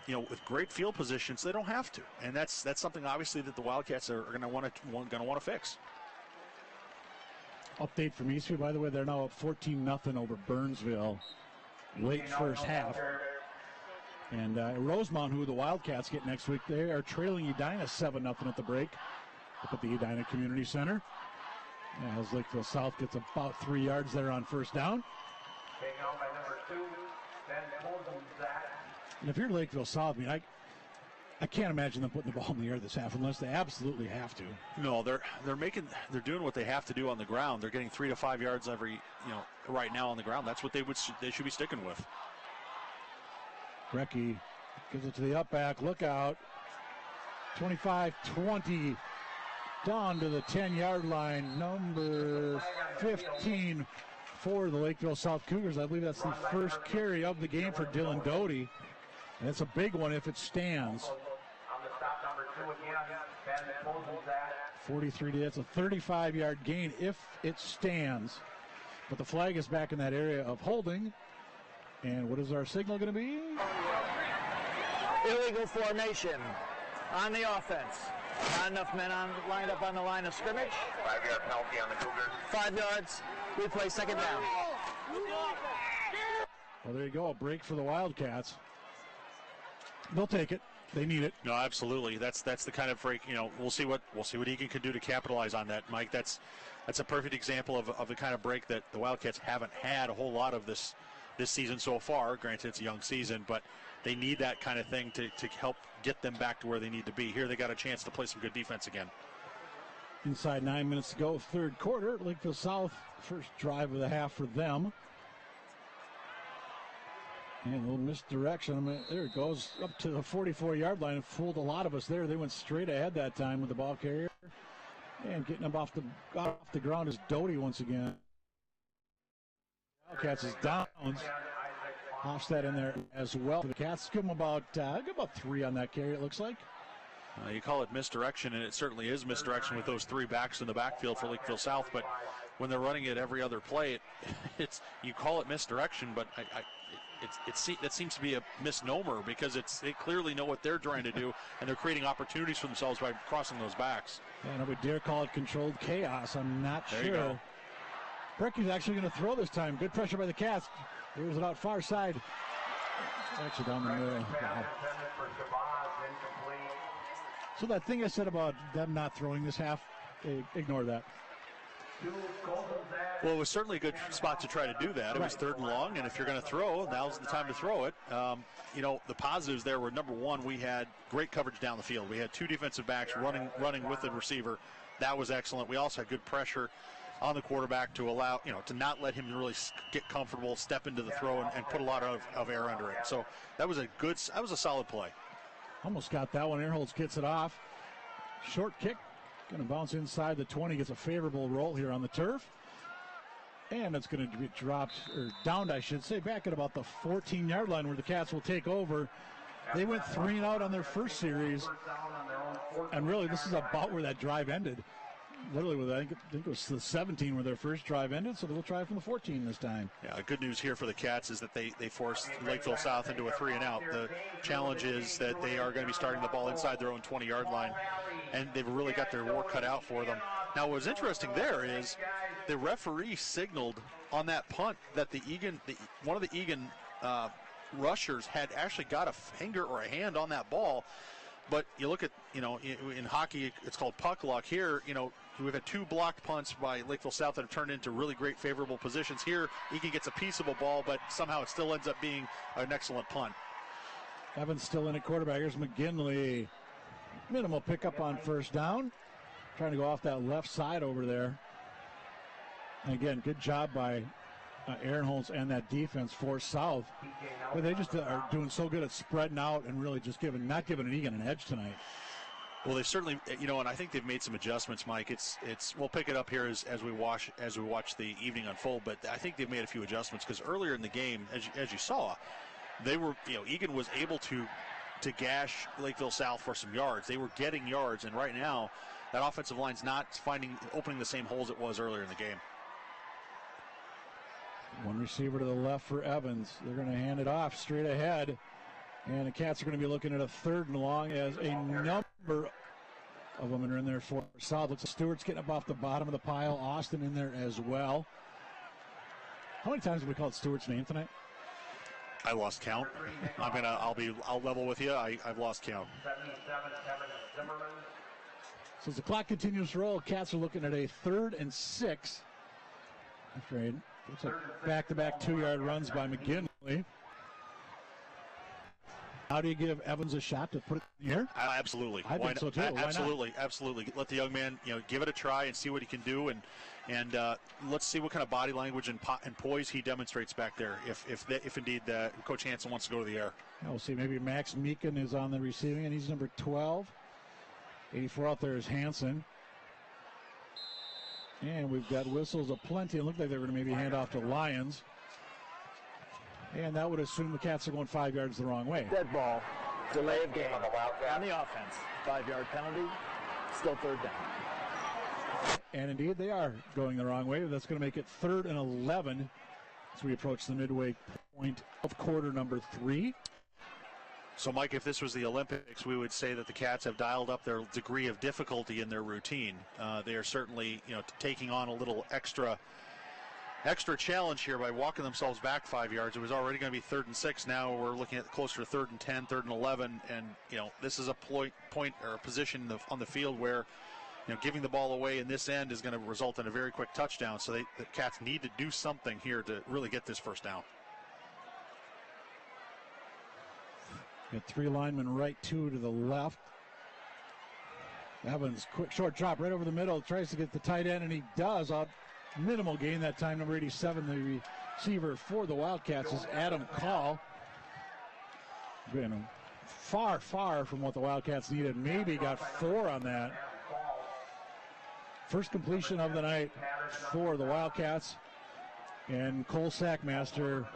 with great field positions. They don't have to, and that's something obviously that the Wildcats are going to want to fix. Update from Eastview, by the way, they're now up 14-0 over Burnsville, late first half. And Rosemount, who the Wildcats get next week, they are trailing Edina 7-0 at the break up at the Edina Community Center. As Lakeville South gets about 3 yards there on first down. Taken out by number 2, Ben Colton-Zach. And if you're Lakeville South, I can't imagine them putting the ball in the air this half unless they absolutely have to. No, they're doing what they have to do on the ground. They're getting 3 to 5 yards right now on the ground. That's what they should be sticking with. Brecky gives it to the up back. Look out. 25-20 down to the 10-yard line. Number 15 for the Lakeville South Cougars. I believe that's the first carry of the game for Dylan Doty. And it's a big one if it stands. 43, that's a 35-yard gain if it stands. But the flag is back in that area of holding. And what is our signal going to be? Illegal formation on the offense. Not enough men lined up on the line of scrimmage. 5-yard penalty on the Cougars. 5 yards. We play second down. Well, there you go. A break for the Wildcats. They'll take it. They need it. No, absolutely. That's the kind of break. We'll see what Eagan can do to capitalize on that, Mike. That's a perfect example of the kind of break that the Wildcats haven't had a whole lot of this this season so far. Granted, it's a young season, but they need that kind of thing to help get them back to where they need to be. Here they got a chance to play some good defense again. Inside 9 minutes to go, third quarter. Lakeville South, first drive of the half for them. And a little misdirection. I mean, there it goes up to the 44-yard line. It fooled a lot of us there. They went straight ahead that time with the ball carrier. And getting them off the ground is Doty once again. Cats is downs. Hofstad in there as well. The Cats give them about 3 on that carry, it looks like. You call it misdirection, and it certainly is misdirection with those 3 backs in the backfield for Lakeville South. But when they're running it every other play, it's you call it misdirection, but that seems to be a misnomer because they clearly know what they're trying to do, and they're creating opportunities for themselves by crossing those backs. And I would dare call it controlled chaos. I'm not there sure. You go. Brecky's actually going to throw this time. Good pressure by the Cats. Throws it out far side. Actually down the middle. Wow. So that thing I said about them not throwing this half, ignore that. Well, it was certainly a good spot to try to do that. It was 3rd and long, and if you're going to throw, now's the time to throw it. The positives there were, number one, we had great coverage down the field. We had 2 defensive backs running with the receiver. That was excellent. We also had good pressure on the quarterback to allow, to not let him really get comfortable, step into the throw, and put a lot of air under it. So that was a solid play. Almost got that one. Airholtz gets it off. Short kick. Going to bounce inside the 20. Gets a favorable roll here on the turf. And it's going to be dropped, or downed, I should say, back at about the 14-yard line where the Cats will take over. They went 3 and out on their first series. And really, this is about where that drive ended. Literally, I think it was the 17 where their first drive ended, so they'll try from the 14 this time. Yeah, good news here for the Cats is that they forced Lakeville South into a 3 and out. The challenge is that they are going to be starting the ball inside their own 20-yard line, and they've really got their work cut out for them. Now, what's interesting there is the referee signaled on that punt that one of the Eagan rushers had actually got a finger or a hand on that ball. But you look at, in hockey, it's called puck luck. Here, we've had 2 blocked punts by Lakeville South that have turned into really great favorable positions. Here, Eagan gets a piece of a ball, but somehow it still ends up being an excellent punt. Evans still in at quarterback. Here's McGinley. Minimal pickup on first down. Trying to go off that left side over there. And again, good job by Aaron Holtz and that defense for South. But they just are doing so good at spreading out and really just not giving an Eagan an edge tonight. Well, they've certainly, and I think they've made some adjustments, Mike. We'll pick it up here as we watch the evening unfold. But I think they've made a few adjustments because earlier in the game, as you saw, they were, Eagan was able to gash Lakeville South for some yards. They were getting yards, and right now, that offensive line's not opening the same holes it was earlier in the game. One receiver to the left for Evans. They're going to hand it off straight ahead. And the Cats are going to be looking at a 3rd and long as a number of them are in there for South. Looks like Stewart's getting up off the bottom of the pile. Austin in there as well. How many times have we called Stewart's name tonight? I lost count. I'll level with you. I've lost count. So as the clock continues to roll, Cats are looking at a 3rd and 6. I'm afraid. It's a back-to-back 2-yard runs by McGinley. How do you give Evans a shot to put it in the air? Absolutely. I think so too. Absolutely. Let the young man, give it a try and see what he can do, and let's see what kind of body language and poise he demonstrates back there. If indeed Coach Hansen wants to go to the air. Yeah, we'll see. Maybe Max Meekin is on the receiving, and he's number 12. 84 out there is Hansen. And we've got whistles aplenty. It looked like they were going to maybe hand off to Lyons. And that would assume the Cats are going 5 yards the wrong way. Dead ball. Delay of game on the offense. 5-yard penalty. Still 3rd down. And indeed, they are going the wrong way. That's going to make it 3rd and 11 as we approach the midway point of quarter number 3. So, Mike, if this was the Olympics, we would say that the Cats have dialed up their degree of difficulty in their routine. They are certainly, taking on a little extra challenge here by walking themselves back 5 yards. It was already going to be 3rd and 6. Now we're looking at closer to 3rd and 10, 3rd and 11, and this is a point or a position on the field where giving the ball away in this end is going to result in a very quick touchdown. So the Cats need to do something here to really get this first down. Got 3 linemen right, 2 to the left. Evans, quick short drop right over the middle, tries to get the tight end, and he does. Minimal gain that time. Number 87, the receiver for the Wildcats, is Adam Call. Been far, far from what the Wildcats needed. Maybe got 4 on that. First completion of the night for the Wildcats. And Cole Sackmaster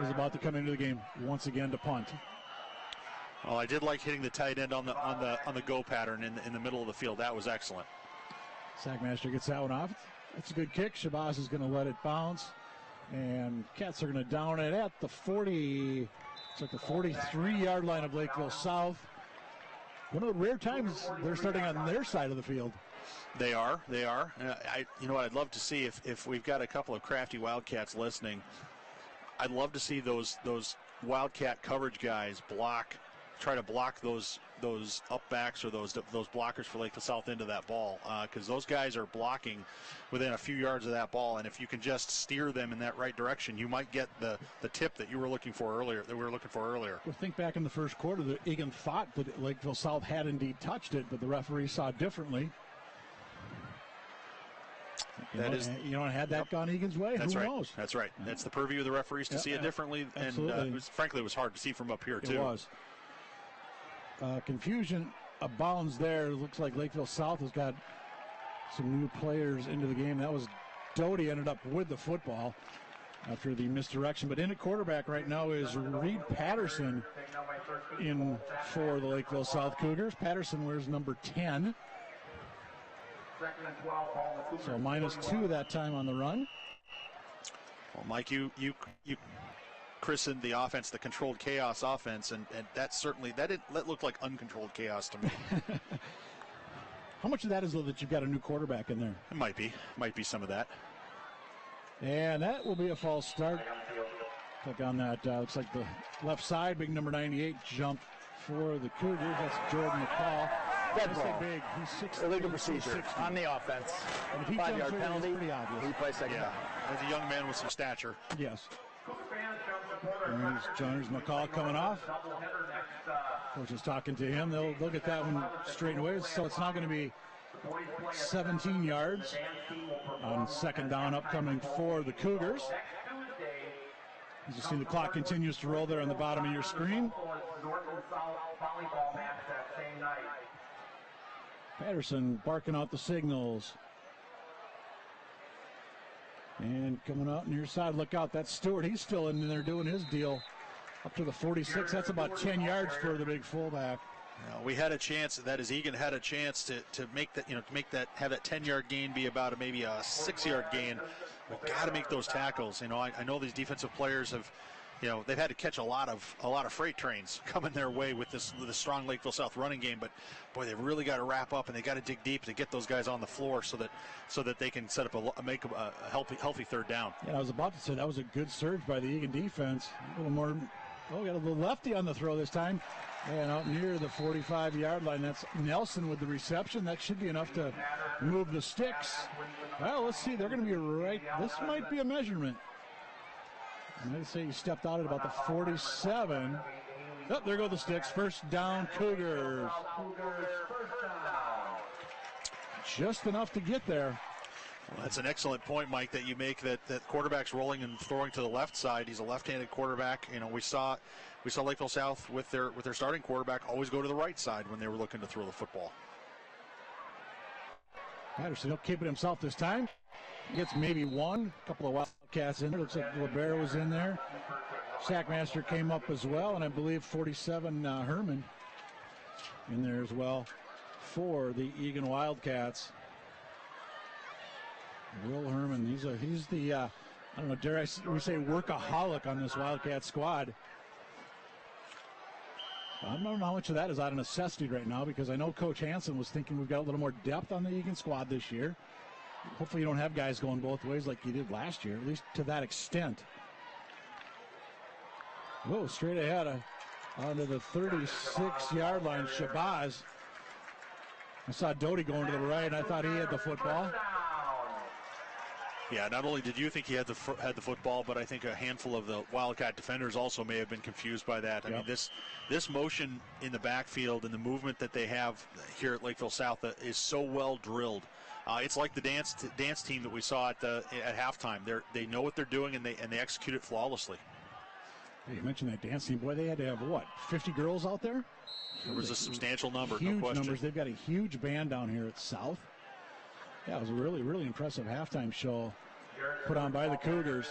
is about to come into the game once again to punt. Well, I did like hitting the tight end on the go pattern in the middle of the field. That was excellent. Sackmaster gets that one off. That's a good kick. Shabazz is going to let it bounce. And Cats are going to down it at the 40. It's like the 43-yard line of Lakeville South. One of the rare times they're starting on their side of the field. They are. You know what I'd love to see if we've got a couple of crafty Wildcats listening. I'd love to see those Wildcat coverage guys try to block those up backs or those blockers for Lakeville South into that ball, because those guys are blocking within a few yards of that ball, and if you can just steer them in that right direction, you might get the tip that we were looking for earlier. Well, think back in the first quarter that Eagan thought that Lakeville South had indeed touched it, but the referee saw differently. Had that gone Egan's way? That's Who right. knows? That's right. That's the purview of the referees to see it differently, and frankly, it was hard to see from up here too. It was. Confusion abounds there. It looks like Lakeville South has got some new players into the game. That was Doty ended up with the football after the misdirection. But in at quarterback right now is Reed Patterson in for the Lakeville South Cougars. Patterson wears number 10. So -2 that time on the run. Well, Mike, you christened the offense the controlled chaos offense, and that looked like uncontrolled chaos to me. How much of that is though that you've got a new quarterback in there? It might be some of that. And that will be a false start. Click on that. Looks like the left side, big number 98 jump for the Cougars. That's Jordan McCall. Dead ball. Big. He's 6'3". Illegal procedure on the offense. 5-yard penalty. Pretty obvious. He plays second down. As a young man with some stature. Yes. There's McCall coming off. Coach is talking to him. They'll get that one straightened away. So it's now going to be 17 yards on second down upcoming for the Cougars. As you see, the clock continues to roll there on the bottom of your screen. Patterson barking out the signals. And coming out near side, look out, that's Stewart. He's still in there doing his deal. Up to the 46, that's about 10 yards for the big fullback. We had a chance, that is, Eagan had a chance to make that, have that 10-yard gain be about maybe a 6-yard gain. We've got to make those tackles. I know these defensive players have, they've had to catch a lot of freight trains coming their way with the strong Lakeville South running game, but boy, they've really got to wrap up and they got to dig deep to get those guys on the floor so that they can set up make a healthy third down. Yeah, I was about to say that was a good surge by the Eagan defense. A little more. Oh, we got a little lefty on the throw this time. And out near the 45-yard line, that's Nelson with the reception. That should be enough to move the sticks. Well, let's see. They're going to be right. This might be a measurement. I'd say he stepped out at about the 47. Oh, there go the sticks. First down, Cougars. Just enough to get there. Well, that's an excellent point, Mike, that you make, that quarterback's rolling and throwing to the left side. He's a left-handed quarterback. We saw Lakeville South with their starting quarterback always go to the right side when they were looking to throw the football. Patterson will keep it himself this time. Gets maybe one. A couple of Wildcats in there. Looks like LeBera was in there. Sackmaster came up as well, and I believe 47 Herman in there as well for the Eagan Wildcats. Will Herman, he's the I don't know, dare we say workaholic on this Wildcat squad. I don't know how much of that is out of necessity right now, because I know Coach Hansen was thinking we've got a little more depth on the Eagan squad this year. Hopefully you don't have guys going both ways like you did last year, at least to that extent. Whoa, straight ahead onto the 36-yard line, Shabazz. I saw Doty going to the right, and I thought he had the football. Yeah, not only did you think he had the football, but I think a handful of the Wildcat defenders also may have been confused by that. I mean, this motion in the backfield and the movement that they have here at Lakeville South is so well drilled. It's like the dance team that we saw at halftime. They know what they're doing, and they execute it flawlessly. Hey, you mentioned that dance team. Boy, they had to have, 50 girls out there? There was a substantial number, huge no question. Numbers. They've got a huge band down here at South. Yeah, it was a really, really impressive halftime show put on by the Cougars.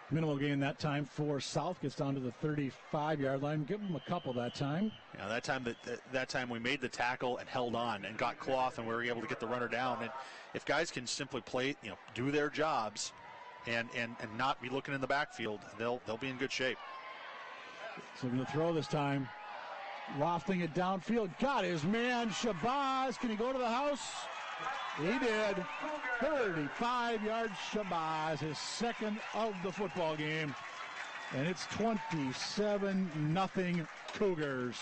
Minimal gain that time for South. Gets down to the 35-yard line. Give them a couple that time. Yeah, that time we made the tackle and held on and got cloth, and we were able to get the runner down. And if guys can simply play, do their jobs and not be looking in the backfield, they'll be in good shape. So going to throw this time. Lofting it downfield. Got his man, Shabazz. Can he go to the house? He did. 35 yards, Shabazz, his second of the football game. And it's 27-0 Cougars.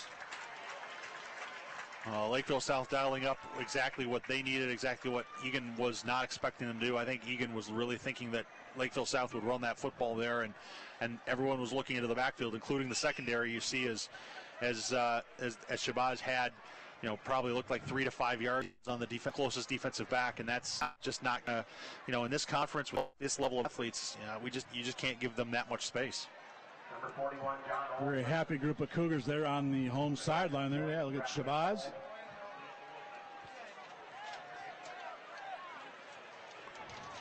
Lakeville South dialing up exactly what they needed, exactly what Eagan was not expecting them to do. I think Eagan was really thinking that Lakeville South would run that football there, and everyone was looking into the backfield, including the secondary. You see as Shabazz had, probably looked like 3 to 5 yards on the closest defensive back, and that's just not, in this conference with this level of athletes, you just can't give them that much space. Number 41, John. Very happy group of Cougars there on the home sideline there. Yeah, look at Shabazz.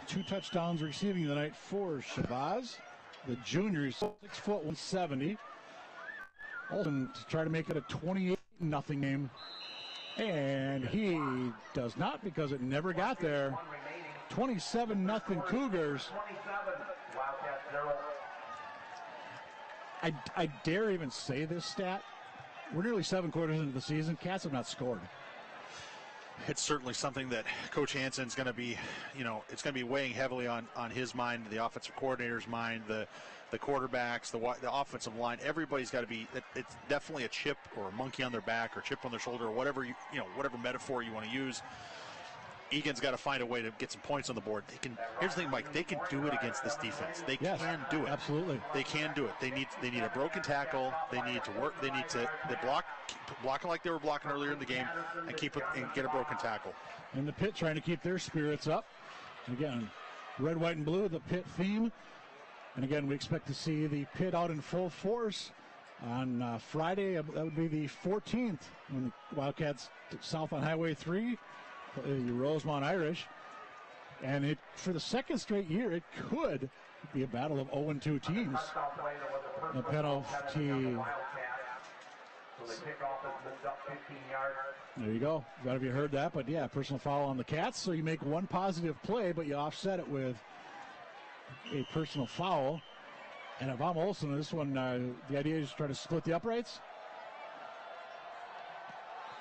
Two touchdowns receiving tonight for Shabazz. The junior is 6 foot 170. Olsen to try to make it a 28-0 game. And he does not, because it never got there. 27-0 Cougars. I dare even say this stat. We're nearly 7 quarters into the season. Cats have not scored. It's certainly something that Coach Hansen's going to be, it's going to be weighing heavily on his mind, the offensive coordinator's mind, the quarterbacks, the offensive line. Everybody's got to be. It's definitely a chip or a monkey on their back or chip on their shoulder or whatever whatever metaphor you want to use. Egan's got to find a way to get some points on the board. Here's the thing, Mike. They can do it against this defense. They can do it. Absolutely. They can do it. They need a broken tackle. They need to work. They block like they were blocking earlier in the game, and get a broken tackle. And the Pit trying to keep their spirits up. Again, red, white, and blue, the Pit theme. And again, we expect to see the Pit out in full force on Friday. That would be the 14th when the Wildcats south on Highway 3. The Rosemont Irish, and for the second straight year, it could be a battle of 0-2 teams. The penalty. There you go. Glad if you heard that, but yeah, personal foul on the Cats. So you make one positive play, but you offset it with a personal foul. And if I'm Olsen, this one, the idea is to try to split the uprights.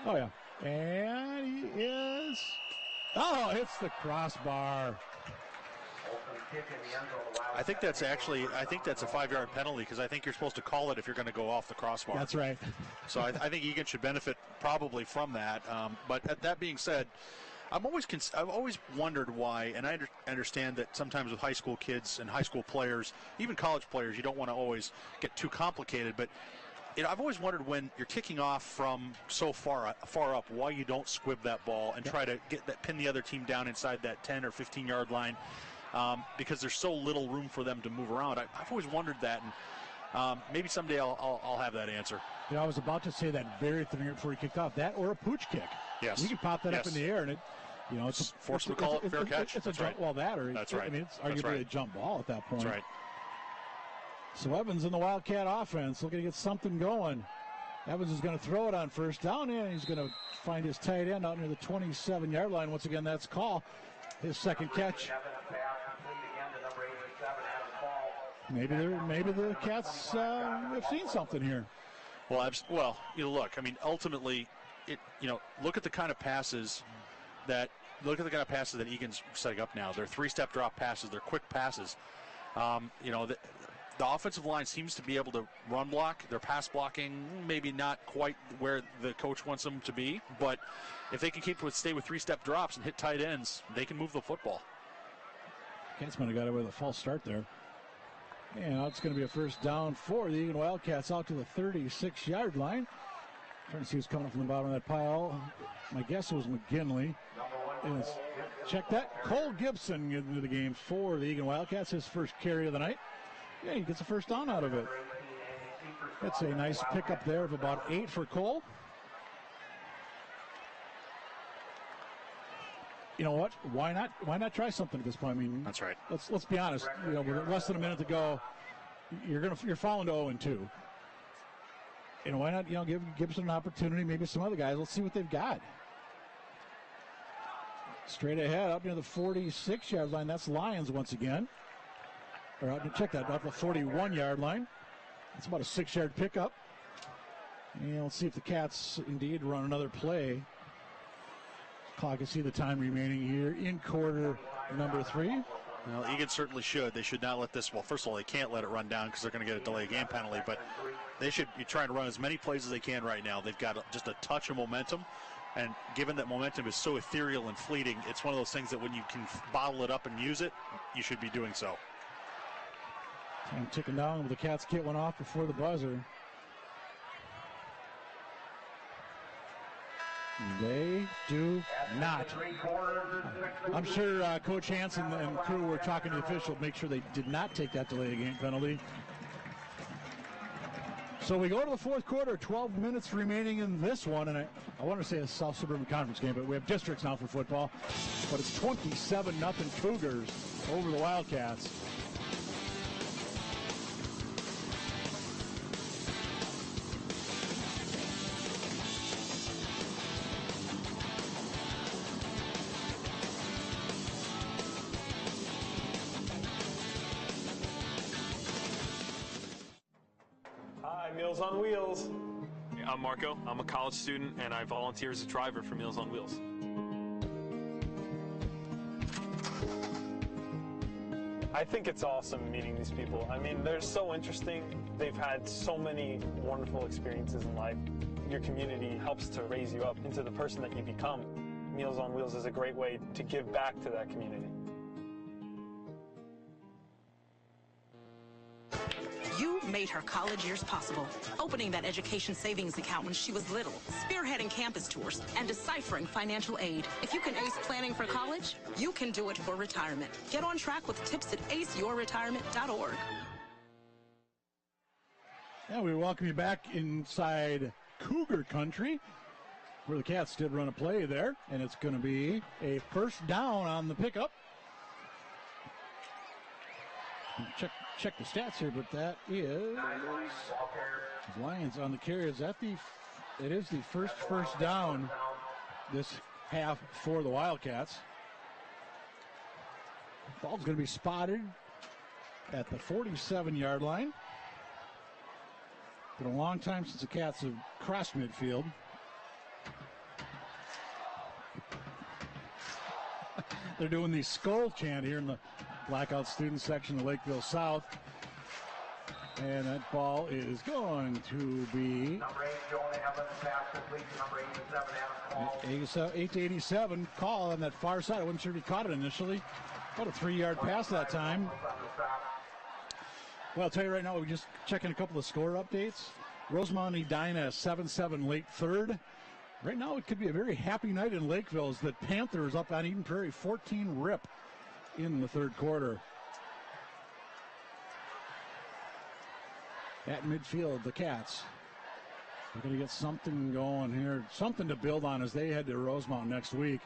Oh yeah. And he is. Oh, hits the crossbar. I think that's a 5-yard penalty, because I think you're supposed to call it if you're going to go off the crossbar. That's right. So I think Egan should benefit probably from that. But that being said, I've always wondered why, and I understand that sometimes with high school kids and high school players, even college players, you don't want to always get too complicated, but I've always wondered, when you're kicking off from so far up, why you don't squib that ball and try to pin the other team down inside that 10 or 15-yard line, because there's so little room for them to move around. I've always wondered that, and maybe someday I'll have that answer. I was about to say that very thing before he kicked off, that or a pooch kick. Yes. We can pop that up in the air, and it's force them to call it fair catch. It's a jump ball, that's right. I mean, it's arguably a jump ball at that point. That's right. So Evans in the Wildcat offense looking to get something going. Evans is going to throw it on first down, and he's going to find his tight end out near the 27-yard line. Once again, that's Call, his second catch. Maybe the Cats have seen something here. Well, look. I mean, ultimately, look at the kind of passes that Egan's setting up now. They're 3-step drop passes. They're quick passes. The offensive line seems to be able to run block. Their pass blocking, maybe not quite where the coach wants them to be, but if they can stay with 3-step drops and hit tight ends, they can move the football. Cats might have got away with a false start there. And now it's going to be a first down for the Eagan Wildcats out to the 36-yard line. Trying to see who's coming from the bottom of that pile. My guess was McGinley. And check that. Cole Gibson into the game for the Eagan Wildcats. His first carry of the night. Yeah, he gets a first down out of it. That's a nice pickup there of about 8 for Cole. You know what? Why not? Why not try something at this point? I mean, that's right. Let's be honest. You know, we're less than a minute to go. You're falling to 0-2. You know, why not? You know, give Gibson an opportunity. Maybe some other guys. Let's see what they've got. Straight ahead, up near the 46-yard line. That's Lions once again. Or check that, up the 41-yard line. It's about a 6-yard pickup. And let's see if the Cats indeed run another play. Clock, can see the time remaining here in quarter number 3. Well, Eagan certainly should. They should not let this. Well, first of all, they can't let it run down because they're going to get a delay game penalty. But they should be trying to run as many plays as they can right now. They've got just a touch of momentum. And given that momentum is so ethereal and fleeting, it's one of those things that when you can bottle it up and use it, you should be doing so. Time ticking down. Will the Cats get one off before the buzzer? They do not. I'm sure Coach Hansen and crew were talking to the official to make sure they did not take that delay game penalty. So we go to the fourth quarter, 12 minutes remaining in this one, and I want to say a South Suburban Conference game, but we have districts now for football. But it's 27-0 Cougars over the Wildcats. Meals on Wheels. I'm Marco. I'm a college student and I volunteer as a driver for Meals on Wheels. I think it's awesome meeting these people. I mean, they're so interesting. They've had so many wonderful experiences in life. Your community helps to raise you up into the person that you become. Meals on Wheels is a great way to give back to that community. You made her college years possible, opening that education savings account when she was little, spearheading campus tours, and deciphering financial aid. If you can ace planning for college, you can do it for retirement. Get on track with tips at aceyourretirement.org. Yeah, we welcome you back inside Cougar country, where the Cats did run a play there, and it's going to be a first down on the pickup. Check the stats here, but that is Lions on the carry. It is the first down this half for the Wildcats. Ball's going to be spotted at the 47-yard line. Been a long time since the Cats have crossed midfield. They're doing the skull chant here in the blackout student section of Lakeville South. And that ball is going to be Number 8, Joel Evans, pass complete to number 87, Adam Call. 8-87 call on that far side. I wasn't sure if he caught it initially. About a 3-yard pass that time. Well, I'll tell you right now, we're just checking a couple of score updates. Rosemont Edina 7-7 late third. Right now, it could be a very happy night in Lakeville as the Panthers up on Eden Prairie 14-rip in the third quarter. At midfield, the Cats are going to get something going here, something to build on as they head to Rosemount next week.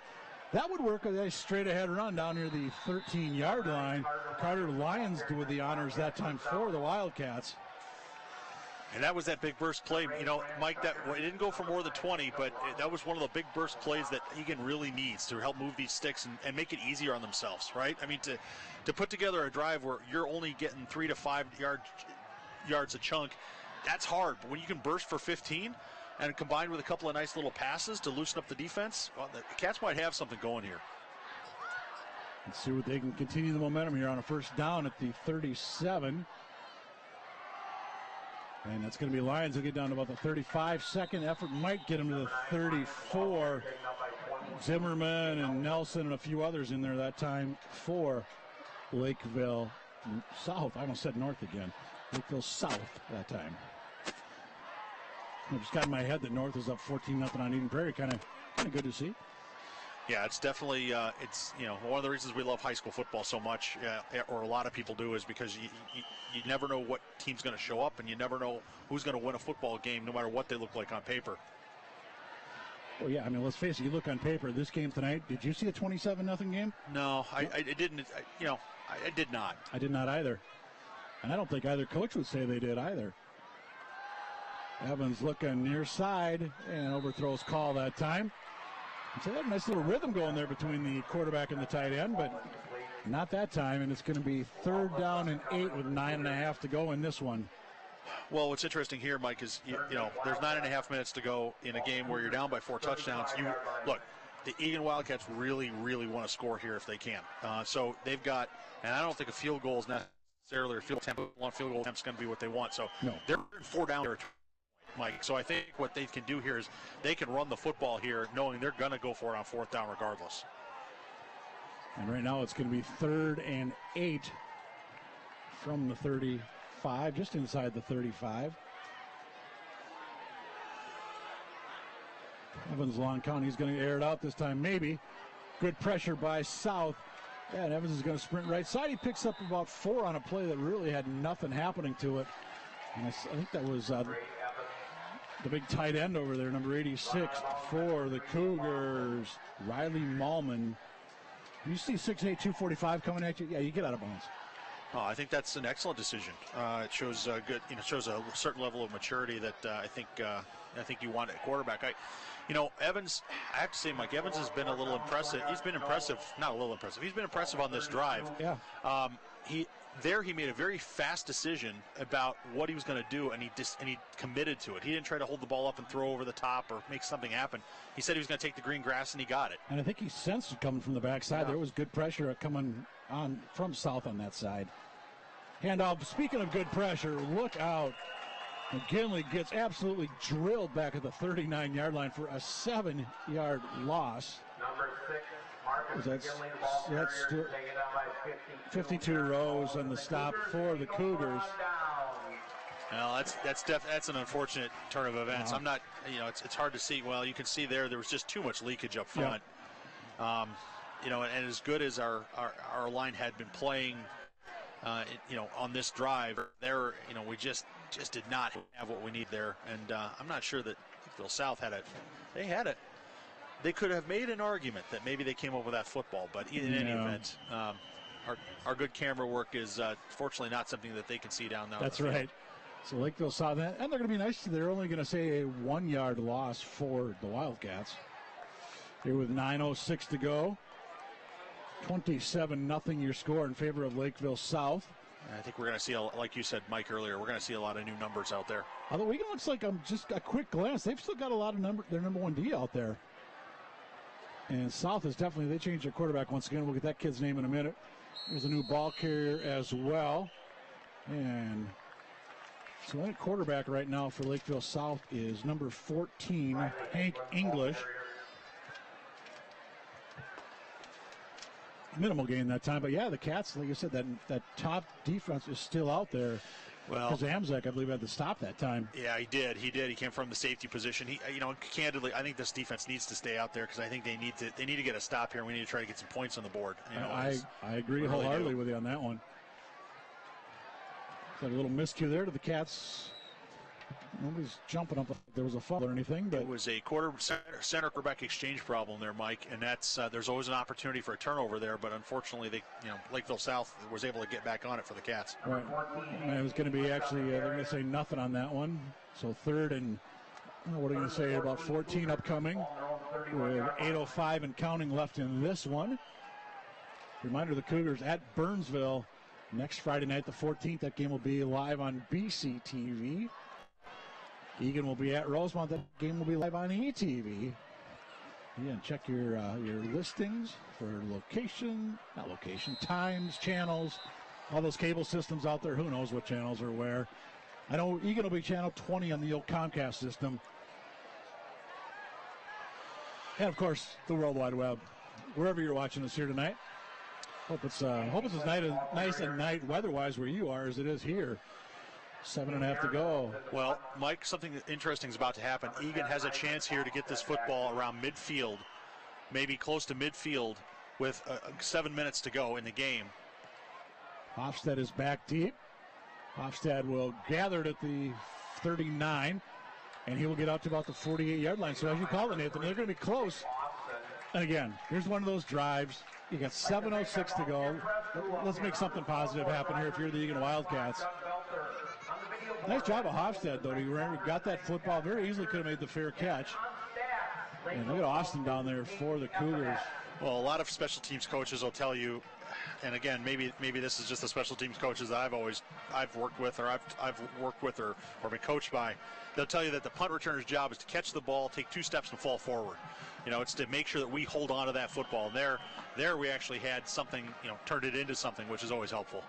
That would work with a straight-ahead run down near the 13-yard line. Carter Lyons with the honors that time for the Wildcats. And that was that big burst play. You know, Mike, it didn't go for more than 20, but that was one of the big burst plays that Eagan really needs to help move these sticks and make it easier on themselves, right? I mean, to put together a drive where you're only getting 3 to 5 yards a chunk, that's hard. But when you can burst for 15 and combined with a couple of nice little passes to loosen up the defense, well, the Cats might have something going here. Let's see what they can continue the momentum here on a first down at the 37. And that's going to be Lions. They'll get down to about the 35-second effort. Might get them to the 34. Zimmerman and Nelson and a few others in there that time for Lakeville South. I almost said North again. Lakeville South that time. I just got in my head that North is up 14-0 on Eden Prairie. Kind of good to see. Yeah, it's definitely it's one of the reasons we love high school football so much, or a lot of people do, is because you never know what team's going to show up, and you never know who's going to win a football game, no matter what they look like on paper. Well, yeah, I mean, let's face it. You look on paper. This game tonight. Did you see a 27-0 game? No, I didn't. I did not. I did not either, and I don't think either coach would say they did either. Evans looking near side and overthrows call that time. So they have a nice little rhythm going there between the quarterback and the tight end, but not that time, and it's going to be 3rd down and 8 with 9.5 to go in this one. Well, what's interesting here, Mike, is there's 9.5 minutes to go in a game where you're down by 4 touchdowns. Look, the Eagan Wildcats really, really want to score here if they can. So they've got, and I don't think a field goal is necessarily, or field goal attempt is going to be what they want. So they're 4 down territory, Mike. So I think what they can do here is they can run the football here knowing they're going to go for it on 4th down regardless. And right now it's going to be 3rd and 8 from the 35, just inside the 35. Evans long count. He's going to air it out this time, maybe. Good pressure by South. Yeah, and Evans is going to sprint right side. He picks up about 4 on a play that really had nothing happening to it. And I think that was the big tight end over there, number 86 for the Cougars, Riley Malman. You see 6'8", 245 coming at you? Yeah, you get out of bounds. Oh, I think that's an excellent decision. It shows shows a certain level of maturity that I think you want at quarterback. Evans, I have to say, Mike, Evans has been a little impressive. He's been impressive, not a little impressive. He's been impressive on this drive. Yeah. He made a very fast decision about what he was going to do, and he committed to it. He didn't try to hold the ball up and throw over the top or make something happen. He said he was going to take the green grass, and he got it. And I think he sensed it coming from the backside. Yeah. There was good pressure coming on from South on that side. Handoff. Speaking of good pressure, look out. McGinley gets absolutely drilled back at the 39-yard line for a 7-yard loss. Number 6, Marcus McGinley, that's 52 rows on the stop for the Cougars. Well, that's an unfortunate turn of events. I'm not, it's hard to see. Well, you can see there was just too much leakage up front. Yeah. And as good as our line had been playing, on this drive, we just did not have what we need there. And I'm not sure that Lakeville South had it. They had it. They could have made an argument that maybe they came up with that football, but in any event, our good camera work is fortunately not something that they can see down there. That's right. So Lakeville saw that, and they're going to be nice. They're only going to say a 1-yard loss for the Wildcats. Here with 9:06 to go. 27-0 your score in favor of Lakeville South. I think we're going to see, like you said, Mike, earlier, we're going to see a lot of new numbers out there. Although Eagan looks like, just a quick glance, they've still got a lot of their number 1 D out there. And South is definitely, they changed their quarterback once again. We'll get that kid's name in a minute. There's a new ball carrier as well. And so that quarterback right now for Lakeville South is number 14, Hank English. Minimal gain that time, but yeah, the Cats, like you said, that top defense is still out there. Well, because Amzek, I believe, had to stop that time. Yeah, he did. He came from the safety position. Candidly, I think this defense needs to stay out there because I think they need to get a stop here. We need to try to get some points on the board. I agree wholeheartedly with you on that one. Got a little miscue there to the Cats. Nobody's jumping up like there was a foul or anything, but it was a center quarterback exchange problem there, Mike, and that's there's always an opportunity for a turnover there, but unfortunately, Lakeville South was able to get back on it for the Cats. Right. And it was going to be actually they're going to say nothing on that one. So 3rd and what are you going to say, about 14 upcoming with 8:05 and counting left in this one. Reminder: the Cougars at Burnsville next Friday night, the 14th. That game will be live on BCTV. Eagan will be at Rosemont. That game will be live on ETV. Yeah, check your listings for times, channels, all those cable systems out there. Who knows what channels are where. I know Eagan will be channel 20 on the old Comcast system. And, of course, the World Wide Web. Wherever you're watching us here tonight. Hope it's as nice at night weather-wise where you are as it is here. 7.5 to go. Well, Mike, something interesting is about to happen. Eagan has a chance here to get this football around midfield, maybe close to midfield, with 7 minutes to go in the game. Hofstad is back deep. Hofstad will gather it at the 39, and he will get out to about the 48-yard line. So as you call it, Nathan, they're going to be close. And again, here's one of those drives. You got 7:06 to go. Let's make something positive happen here if you're the Eagan Wildcats. Nice job of Hofstad, though. He got that football. Very easily could have made the fair catch. And look at Austin down there for the Cougars. Well, a lot of special teams coaches will tell you, and again, maybe this is just the special teams coaches that I've worked with or been coached by. They'll tell you that the punt returner's job is to catch the ball, take 2 steps, and fall forward. It's to make sure that we hold on to that football. And there we actually had something, turned it into something, which is always helpful.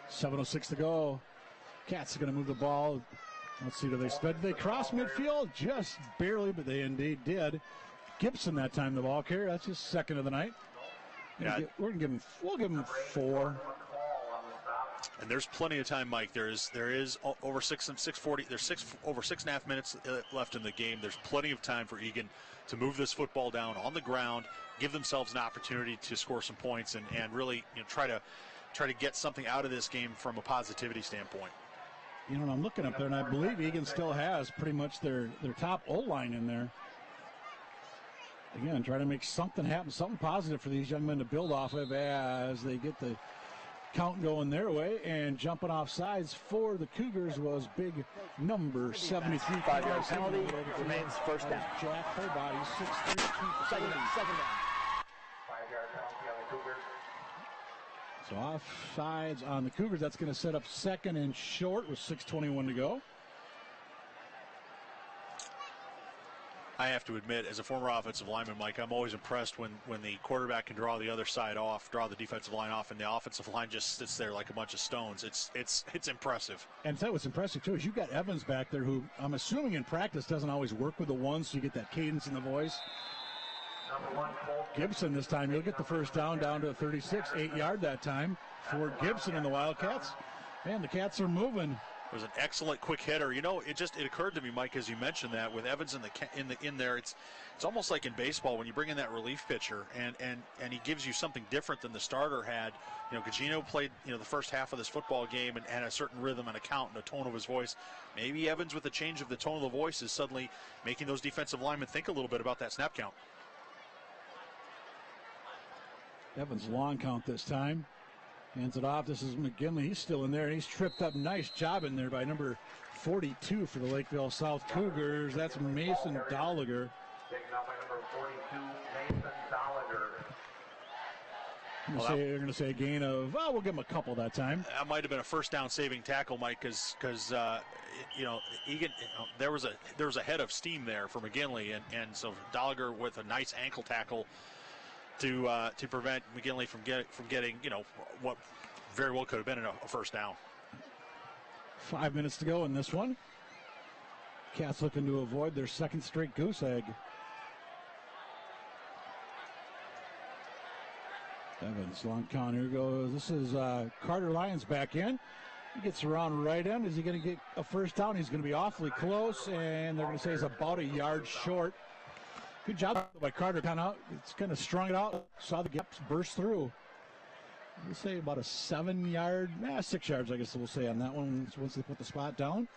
7:06 to go. Cats are going to move the ball. Let's see, did they cross midfield? Just barely, but they indeed did. Gibson that time the ball carrier. That's his second of the night. Yeah. We'll give him 4. And there's plenty of time, Mike. There is over 6:40. There's over 6.5 minutes left in the game. There's plenty of time for Eagan to move this football down on the ground, give themselves an opportunity to score some points, and really try to get something out of this game from a positivity standpoint. I'm looking up there, and I believe Eagan still has pretty much their top O-line in there. Again, try to make something happen, something positive for these young men to build off of as they get the count going their way. And jumping off sides for the Cougars was big number 73. 5-yard penalty, remains first down. Jack Hobart, 6'3", 2 second down. 5-yard penalty on the Cougars. So offsides on the Cougars. That's going to set up second and short with 6:21 to go. I have to admit, as a former offensive lineman, Mike, I'm always impressed when the quarterback can draw the other side off, draw the defensive line off, and the offensive line just sits there like a bunch of stones. It's impressive. And tell you what's impressive, too, is you've got Evans back there who I'm assuming in practice doesn't always work with the ones, so you get that cadence in the voice. Gibson this time, he'll get the first down to 36, 8-yard that time for Gibson and the Wildcats. Man, the Cats are moving. It was an excellent quick hitter. It occurred to me, Mike, as you mentioned that with Evans in there, it's almost like in baseball when you bring in that relief pitcher and he gives you something different than the starter had. Gugino played the first half of this football game and had a certain rhythm and a count and a tone of his voice. Maybe Evans, with the change of the tone of the voice, is suddenly making those defensive linemen think a little bit about that snap count. Evans long count this time. Hands it off. This is McGinley. He's still in there. He's tripped up. Nice job in there by number 42 for the Lakeville South Cougars. That's Mason Dolliger. Taken out by number 42, Mason Dolliger. They're going to say a gain of, we'll give him a couple that time. That might have been a first down saving tackle, Mike, because Eagan, there was a head of steam there for McGinley, and so Dolliger with a nice ankle tackle to prevent McGinley from getting what very well could have been a first down. 5 minutes to go in this one. Cats looking to avoid their second straight goose egg. Evans, long count. Here goes. This is Carter Lyons back in. He gets around right end. Is he going to get a first down? He's going to be awfully close, and they're going to say he's about a yard short. Good job by Carter. It's kind of strung it out. Saw the gaps burst through. We'll say about a 7-yard, 6 yards, I guess we'll say on that one once they put the spot down.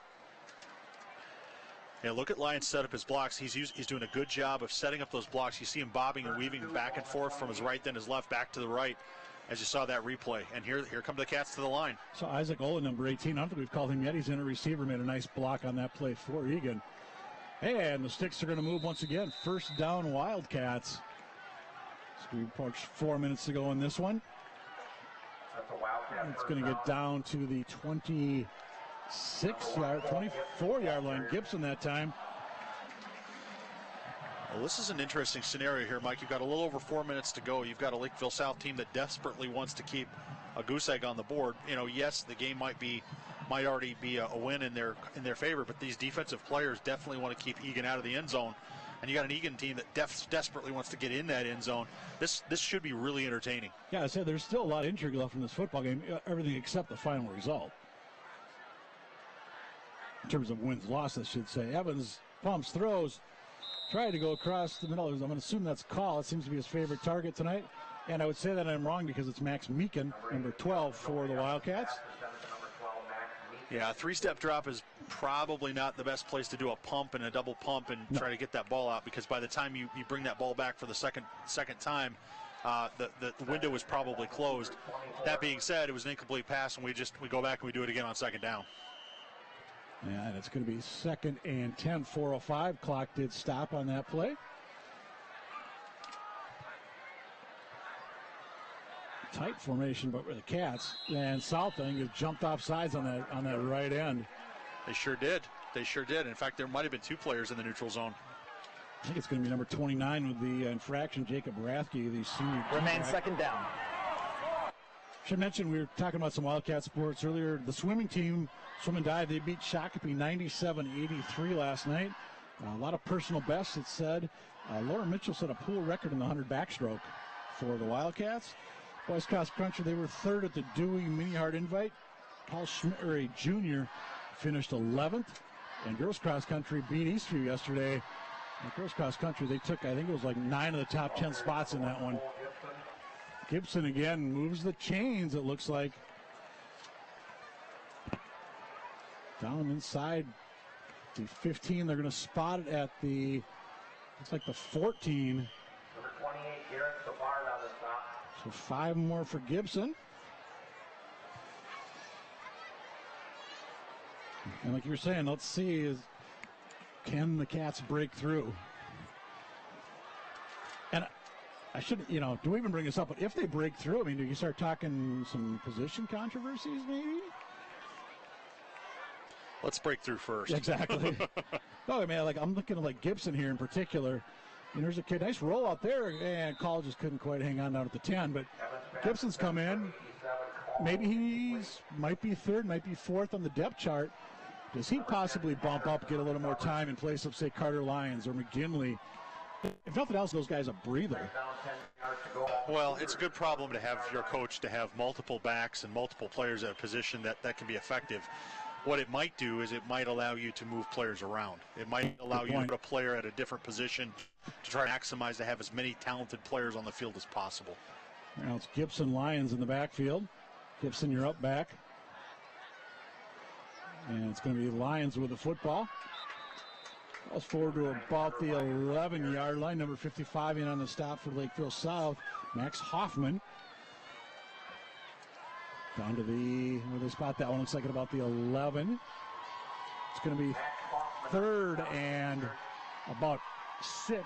Yeah, look at Lyons set up his blocks. He's doing a good job of setting up those blocks. You see him bobbing and weaving back and forth from his right, then his left, back to the right, as you saw that replay. And here come the Cats to the line. So Isaac Olin, number 18. I don't think we've called him yet. He's in a receiver, made a nice block on that play for Eagan. And the sticks are going to move once again. First down, Wildcats. So we approach 4 minutes to go in this one. It's going to get down to the 24-yard line. Gibson that time. Well, this is an interesting scenario here, Mike. You've got a little over 4 minutes to go. You've got a Lakeville South team that desperately wants to keep a goose egg on the board. Yes, the game might already be a win in their favor, but these defensive players definitely want to keep Eagan out of the end zone and you got an Eagan team that desperately wants to get in that end zone, this should be really entertaining. Yeah, I said there's still a lot of intrigue left in this football game, everything except the final result. In terms of wins, loss, I should say. Evans pumps, throws, tried to go across the middle. I'm going to assume that's a call. It seems to be his favorite target tonight. And I would say that I'm wrong because it's Max Meekin, number 12 for the Wildcats. Yeah, a three-step drop is probably not the best place to do a pump and a double pump and try to get that ball out, because by the time you bring that ball back for the second time, the window was probably closed. That being said, it was an incomplete pass, and we go back and we do it again on second down. Yeah, and it's going to be 2nd and 10, 4:05. Clock did stop on that play. Tight formation, but with the Cats and South, I think, have jumped off sides on that right end. They sure did. In fact, there might have been 2 players in the neutral zone. I think it's going to be number 29 with the infraction, Jacob Rathke, the senior. Remains second down. Should mention, we were talking about some Wildcat sports earlier. The swimming team, swim and dive, they beat Shakopee 97-83 last night. A lot of personal bests, it said. Laura Mitchell set a pool record in the 100 backstroke for the Wildcats. Boys cross country, they were 3rd at the Dewey Mini Hard Invite. Paul Schmidt, a junior, finished 11th. And girls cross country beat Eastview yesterday. And girls cross country, they took, I think it was like 9 of the top 10 spots in that one. Gibson again moves the chains, it looks like. Down inside the 15, they're going to spot it at the, looks like the 14. Number 28, Garrett Savard on the stop. So 5 more for Gibson. And like you were saying, let's see, can the Cats break through? And I shouldn't, do we even bring this up? But if they break through, I mean, do you start talking some position controversies maybe? Let's break through first. Exactly. No, I mean, I'm looking at Gibson here in particular. And there's a kid, nice roll out there, and Call just couldn't quite hang on down at the 10. But Gibson's come in. Maybe he's might be 3rd, might be 4th on the depth chart. Does he possibly bump up, get a little more time in place of, say, Carter Lyons or McGinley? If nothing else, those guys a breather. Well, it's a good problem to have your coach to have multiple backs and multiple players at a position that can be effective. What it might do is it might allow you to move players around. It might allow you to put a player at a different position to try to maximize to have as many talented players on the field as possible. Now it's Gibson, Lyons in the backfield. Gibson, you're up back. And it's going to be Lyons with the football. Calls forward to about the 11-yard line. Number 55 in on the stop for Lakeville South. Max Hoffman. Down to where they spot that one, looks like at about the 11. It's going to be 3rd and about 6.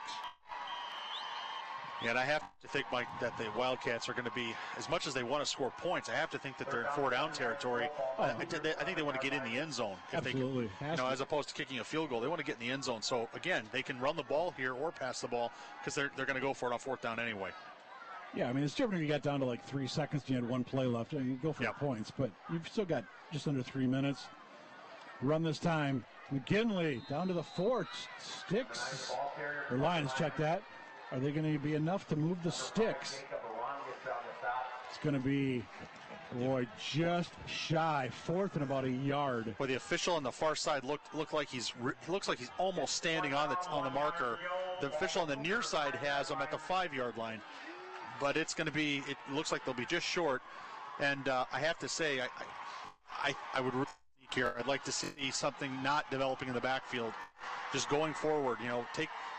Yeah, and I have to think, Mike, that the Wildcats are going to be, as much as they want to score points, I have to think that they're in 4-down territory. I think they want to get in the end zone. Absolutely. As opposed to kicking a field goal, they want to get in the end zone. So, again, they can run the ball here or pass the ball because they're going to go for it on 4th down anyway. Yeah, I mean, it's different if you got down to 3 seconds and you had 1 play left. You go for the points, but you've still got just under 3 minutes. Run this time. McGinley down to the 4. Sticks. Or Lions, check that. Are they going to be enough to move the sticks? It's going to be, just shy. 4th and about a yard. Well, the official on the far side looks like he's almost standing on the marker. The official on the near side has him at the 5-yard line. But it looks like they'll be just short. And I have to say, I would here. I'd like to see something not developing in the backfield. Just going forward,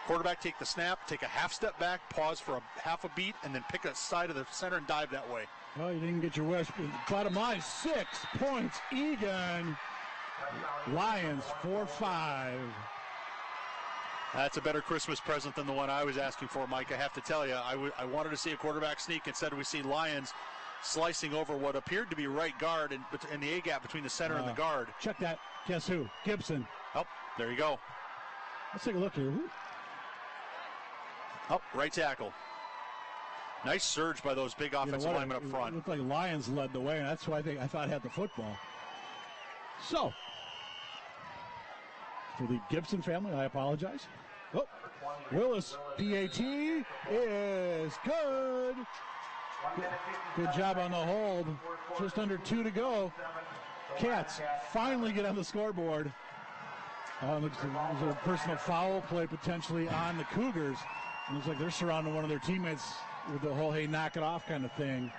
quarterback take the snap, take a half step back, pause for a half a beat, and then pick a side of the center and dive that way. Well, you didn't get your West. Bottom line, 6 points. Eagan. Lions 4-5. That's a better Christmas present than the one I was asking for, Mike. I have to tell you, I wanted to see a quarterback sneak. Instead, we see Lions slicing over what appeared to be right guard and the A-gap between the center and the guard. Check that. Guess who? Gibson. Oh, there you go. Let's take a look here. Oh, right tackle. Nice surge by those big offensive linemen up front. It looked like Lions led the way, and that's why I thought had the football. So, for the Gibson family, I apologize. Oh, Willis, PAT is good. Good job on the hold. Just under 2 to go. Cats finally get on the scoreboard. Looks like there's a personal foul play potentially on the Cougars. Looks like they're surrounding one of their teammates with the whole, hey, knock it off kind of thing.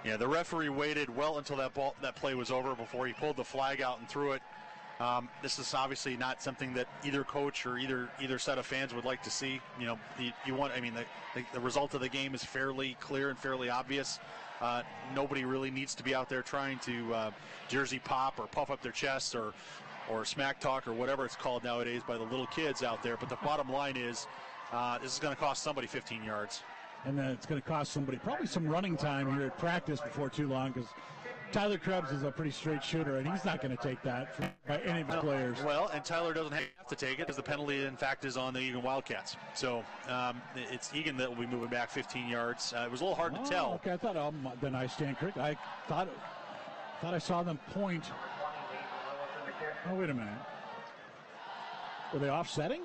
Yeah, the referee waited well until that play was over before he pulled the flag out and threw it. This is obviously not something that either coach or either set of fans would like to see. You know, the result of the game is fairly clear and fairly obvious. Nobody really needs to be out there trying to jersey pop or puff up their chest or smack talk or whatever it's called nowadays by the little kids out there. But the bottom line is this is going to cost somebody 15 yards. And then it's going to cost somebody probably some running time here at practice before too long, because Tyler Krebs is a pretty straight shooter, and he's not going to take that by any of his players. Well, and Tyler doesn't have to take it because the penalty, in fact, is on the Eagan Wildcats. So it's Eagan that will be moving back 15 yards. It was a little hard to tell. Okay, I thought then I stand correct. I thought I saw them point. Oh, wait a minute. Were they offsetting?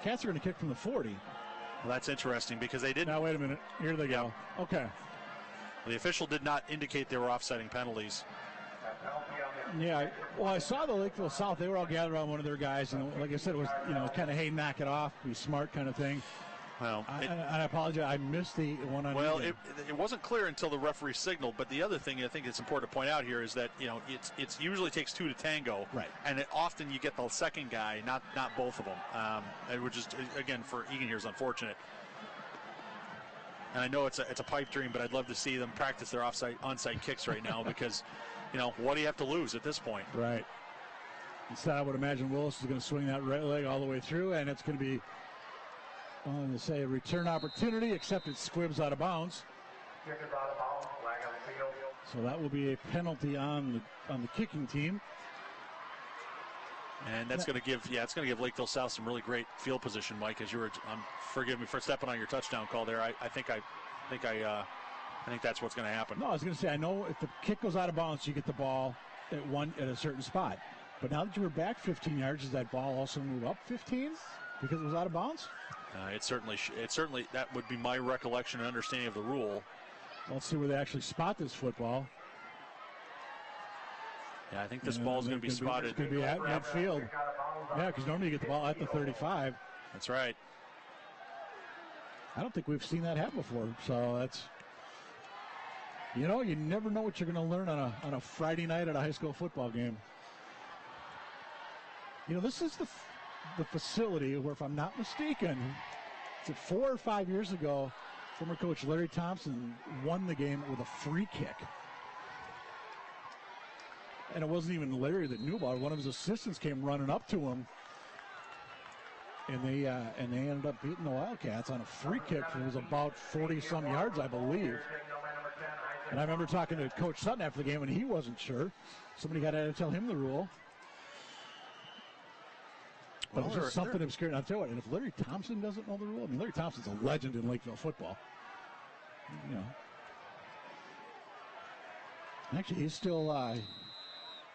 Cats are going to kick from the 40. Well, that's interesting because they didn't. Now, wait a minute. Here they go. Okay. The official did not indicate they were offsetting penalties. Yeah, well, I saw the Lakeville South. They were all gathered around one of their guys, and like I said, it was, kind of, hey, knock it off, be smart kind of thing. Well, and I apologize. I missed the one on. Well, it wasn't clear until the referee signaled. But the other thing I think it's important to point out here is that it usually takes 2 to tango, right? And often you get the second guy, not both of them, which is again for Eagan here is unfortunate. And I know it's a pipe dream, but I'd love to see them practice their onside kicks right now because, what do you have to lose at this point? Right. Instead, I would imagine Willis is going to swing that right leg all the way through, and it's going to be. I'm going to say a return opportunity, except it squibs out of bounds. So that will be a penalty on the kicking team. And that's going to give Lakeville South some really great field position, Mike. As you were, forgive me for stepping on your touchdown call there. I think that's what's going to happen. No, I was going to say I know if the kick goes out of bounds, you get the ball at a certain spot. But now that you were back 15 yards, does that ball also move up 15 because it was out of bounds? It certainly that would be my recollection and understanding of the rule. Let's see where they actually spot this football. Yeah, I think this ball is going to be spotted. It's going to be at midfield. Yeah, because normally you get the ball at the 35. That's right. I don't think we've seen that happen before. So that's, you never know what you're going to learn on a Friday night at a high school football game. This is the facility where, if I'm not mistaken, 4 or 5 years ago, former coach Larry Thompson won the game with a free kick. And it wasn't even Larry that knew about it. One of his assistants came running up to him, and they ended up beating the Wildcats on a free kick. It was about 40-some yards, I believe. And I remember talking to Coach Sutton after the game, and he wasn't sure. Somebody got to tell him the rule. But it was just something obscure. And I'll tell you what, and if Larry Thompson doesn't know the rule, Larry Thompson's a legend in Lakeville football. Actually, he's still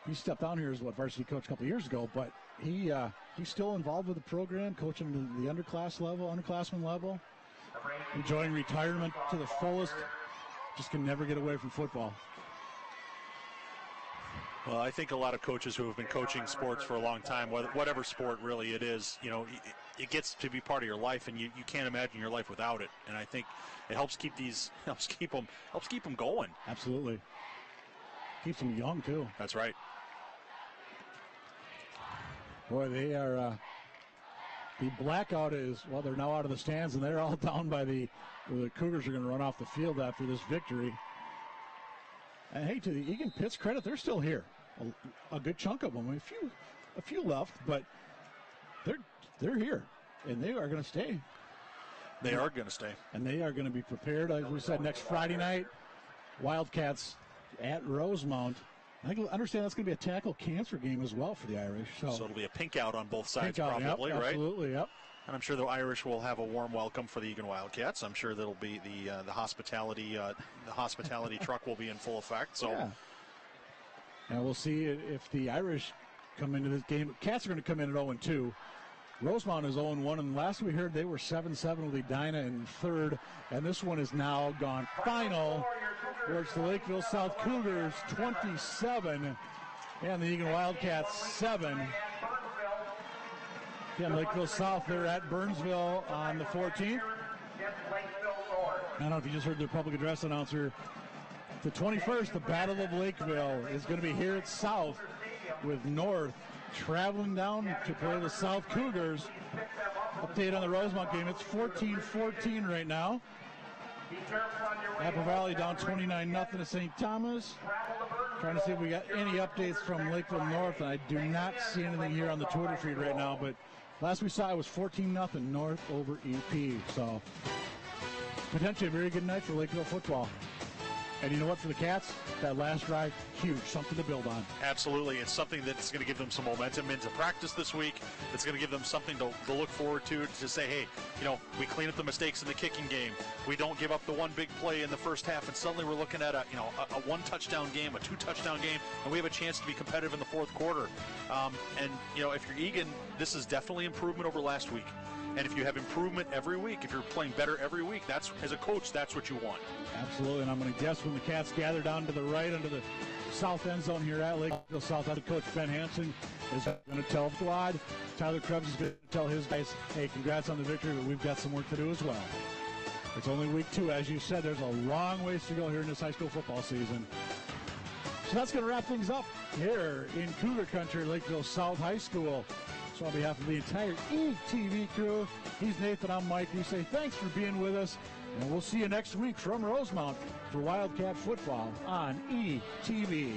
he stepped down here as varsity coach a couple of years ago, but he's still involved with the program, coaching the underclassmen level, enjoying retirement to the fullest. Just can never get away from football. Well, I think a lot of coaches who have been coaching sports for a long time, whatever sport really it is, it gets to be part of your life, and you can't imagine your life without it. And I think it helps keep them going. Absolutely. Keeps them young too. That's right. Boy, they are. The blackout is, they're now out of the stands, and they're all down by the Cougars are going to run off the field after this victory. And hey, to the Eagan Pitt's credit, they're still here. A good chunk of them. A few left, but they're here, and they are going to stay. They are going to stay, and they are going to be prepared. As we said, next Friday night, Wildcats at Rosemount. I understand that's going to be a tackle cancer game as well for the Irish. So it'll be a pink out on both sides, probably, right? Absolutely, yep. And I'm sure the Irish will have a warm welcome for the Eagan Wildcats. I'm sure that'll be the hospitality truck will be in full effect. So, yeah. And we'll see if the Irish come into this game. Cats are going to come in at 0-2. Rosemount is 0-1, and last we heard they were 7-7 with Edina in third, and this one is now gone final, where it's the Lakeville South Cougars 27 and the Eagan Wildcats 7. Again, Lakeville South, they're at Burnsville on the 14th. I don't know if you just heard the public address announcer. The 21st, the Battle of Lakeville is going to be here at South, with North traveling down to play the South Cougars. Update on the Rosemount game. It's 14-14 right now. Apple Valley down 29-0 to St. Thomas. Trying to see if we got any updates from Lakeville North, and I do not see anything here on the Twitter feed right now, but last we saw it was 14-0 North over EP. So potentially a very good night for Lakeville football. And you know what, for the Cats, that last drive, huge, something to build on. Absolutely. It's something that's going to give them some momentum into practice this week. It's going to give them something to look forward to say, hey, you know, we clean up the mistakes in the kicking game. We don't give up the one big play in the first half, and suddenly we're looking at a one-touchdown game, a two-touchdown game, and we have a chance to be competitive in the fourth quarter. And, you know, if you're Eagan, this is definitely improvement over last week. And if you have improvement every week, if you're playing better every week, that's, as a coach, that's what you want. Absolutely, and I'm going to guess when the Cats gather down to the right under the south end zone here at Lakeville South, head coach Ben Hansen is going to tell the squad. Tyler Krebs is going to tell his guys, hey, congrats on the victory, but we've got some work to do as well. It's only week 2. As you said, there's a long ways to go here in this high school football season. So that's going to wrap things up here in Cougar Country, Lakeville South High School. So on behalf of the entire ETV crew, he's Nathan, I'm Mike. We say thanks for being with us, and we'll see you next week from Rosemount for Wildcat football on ETV.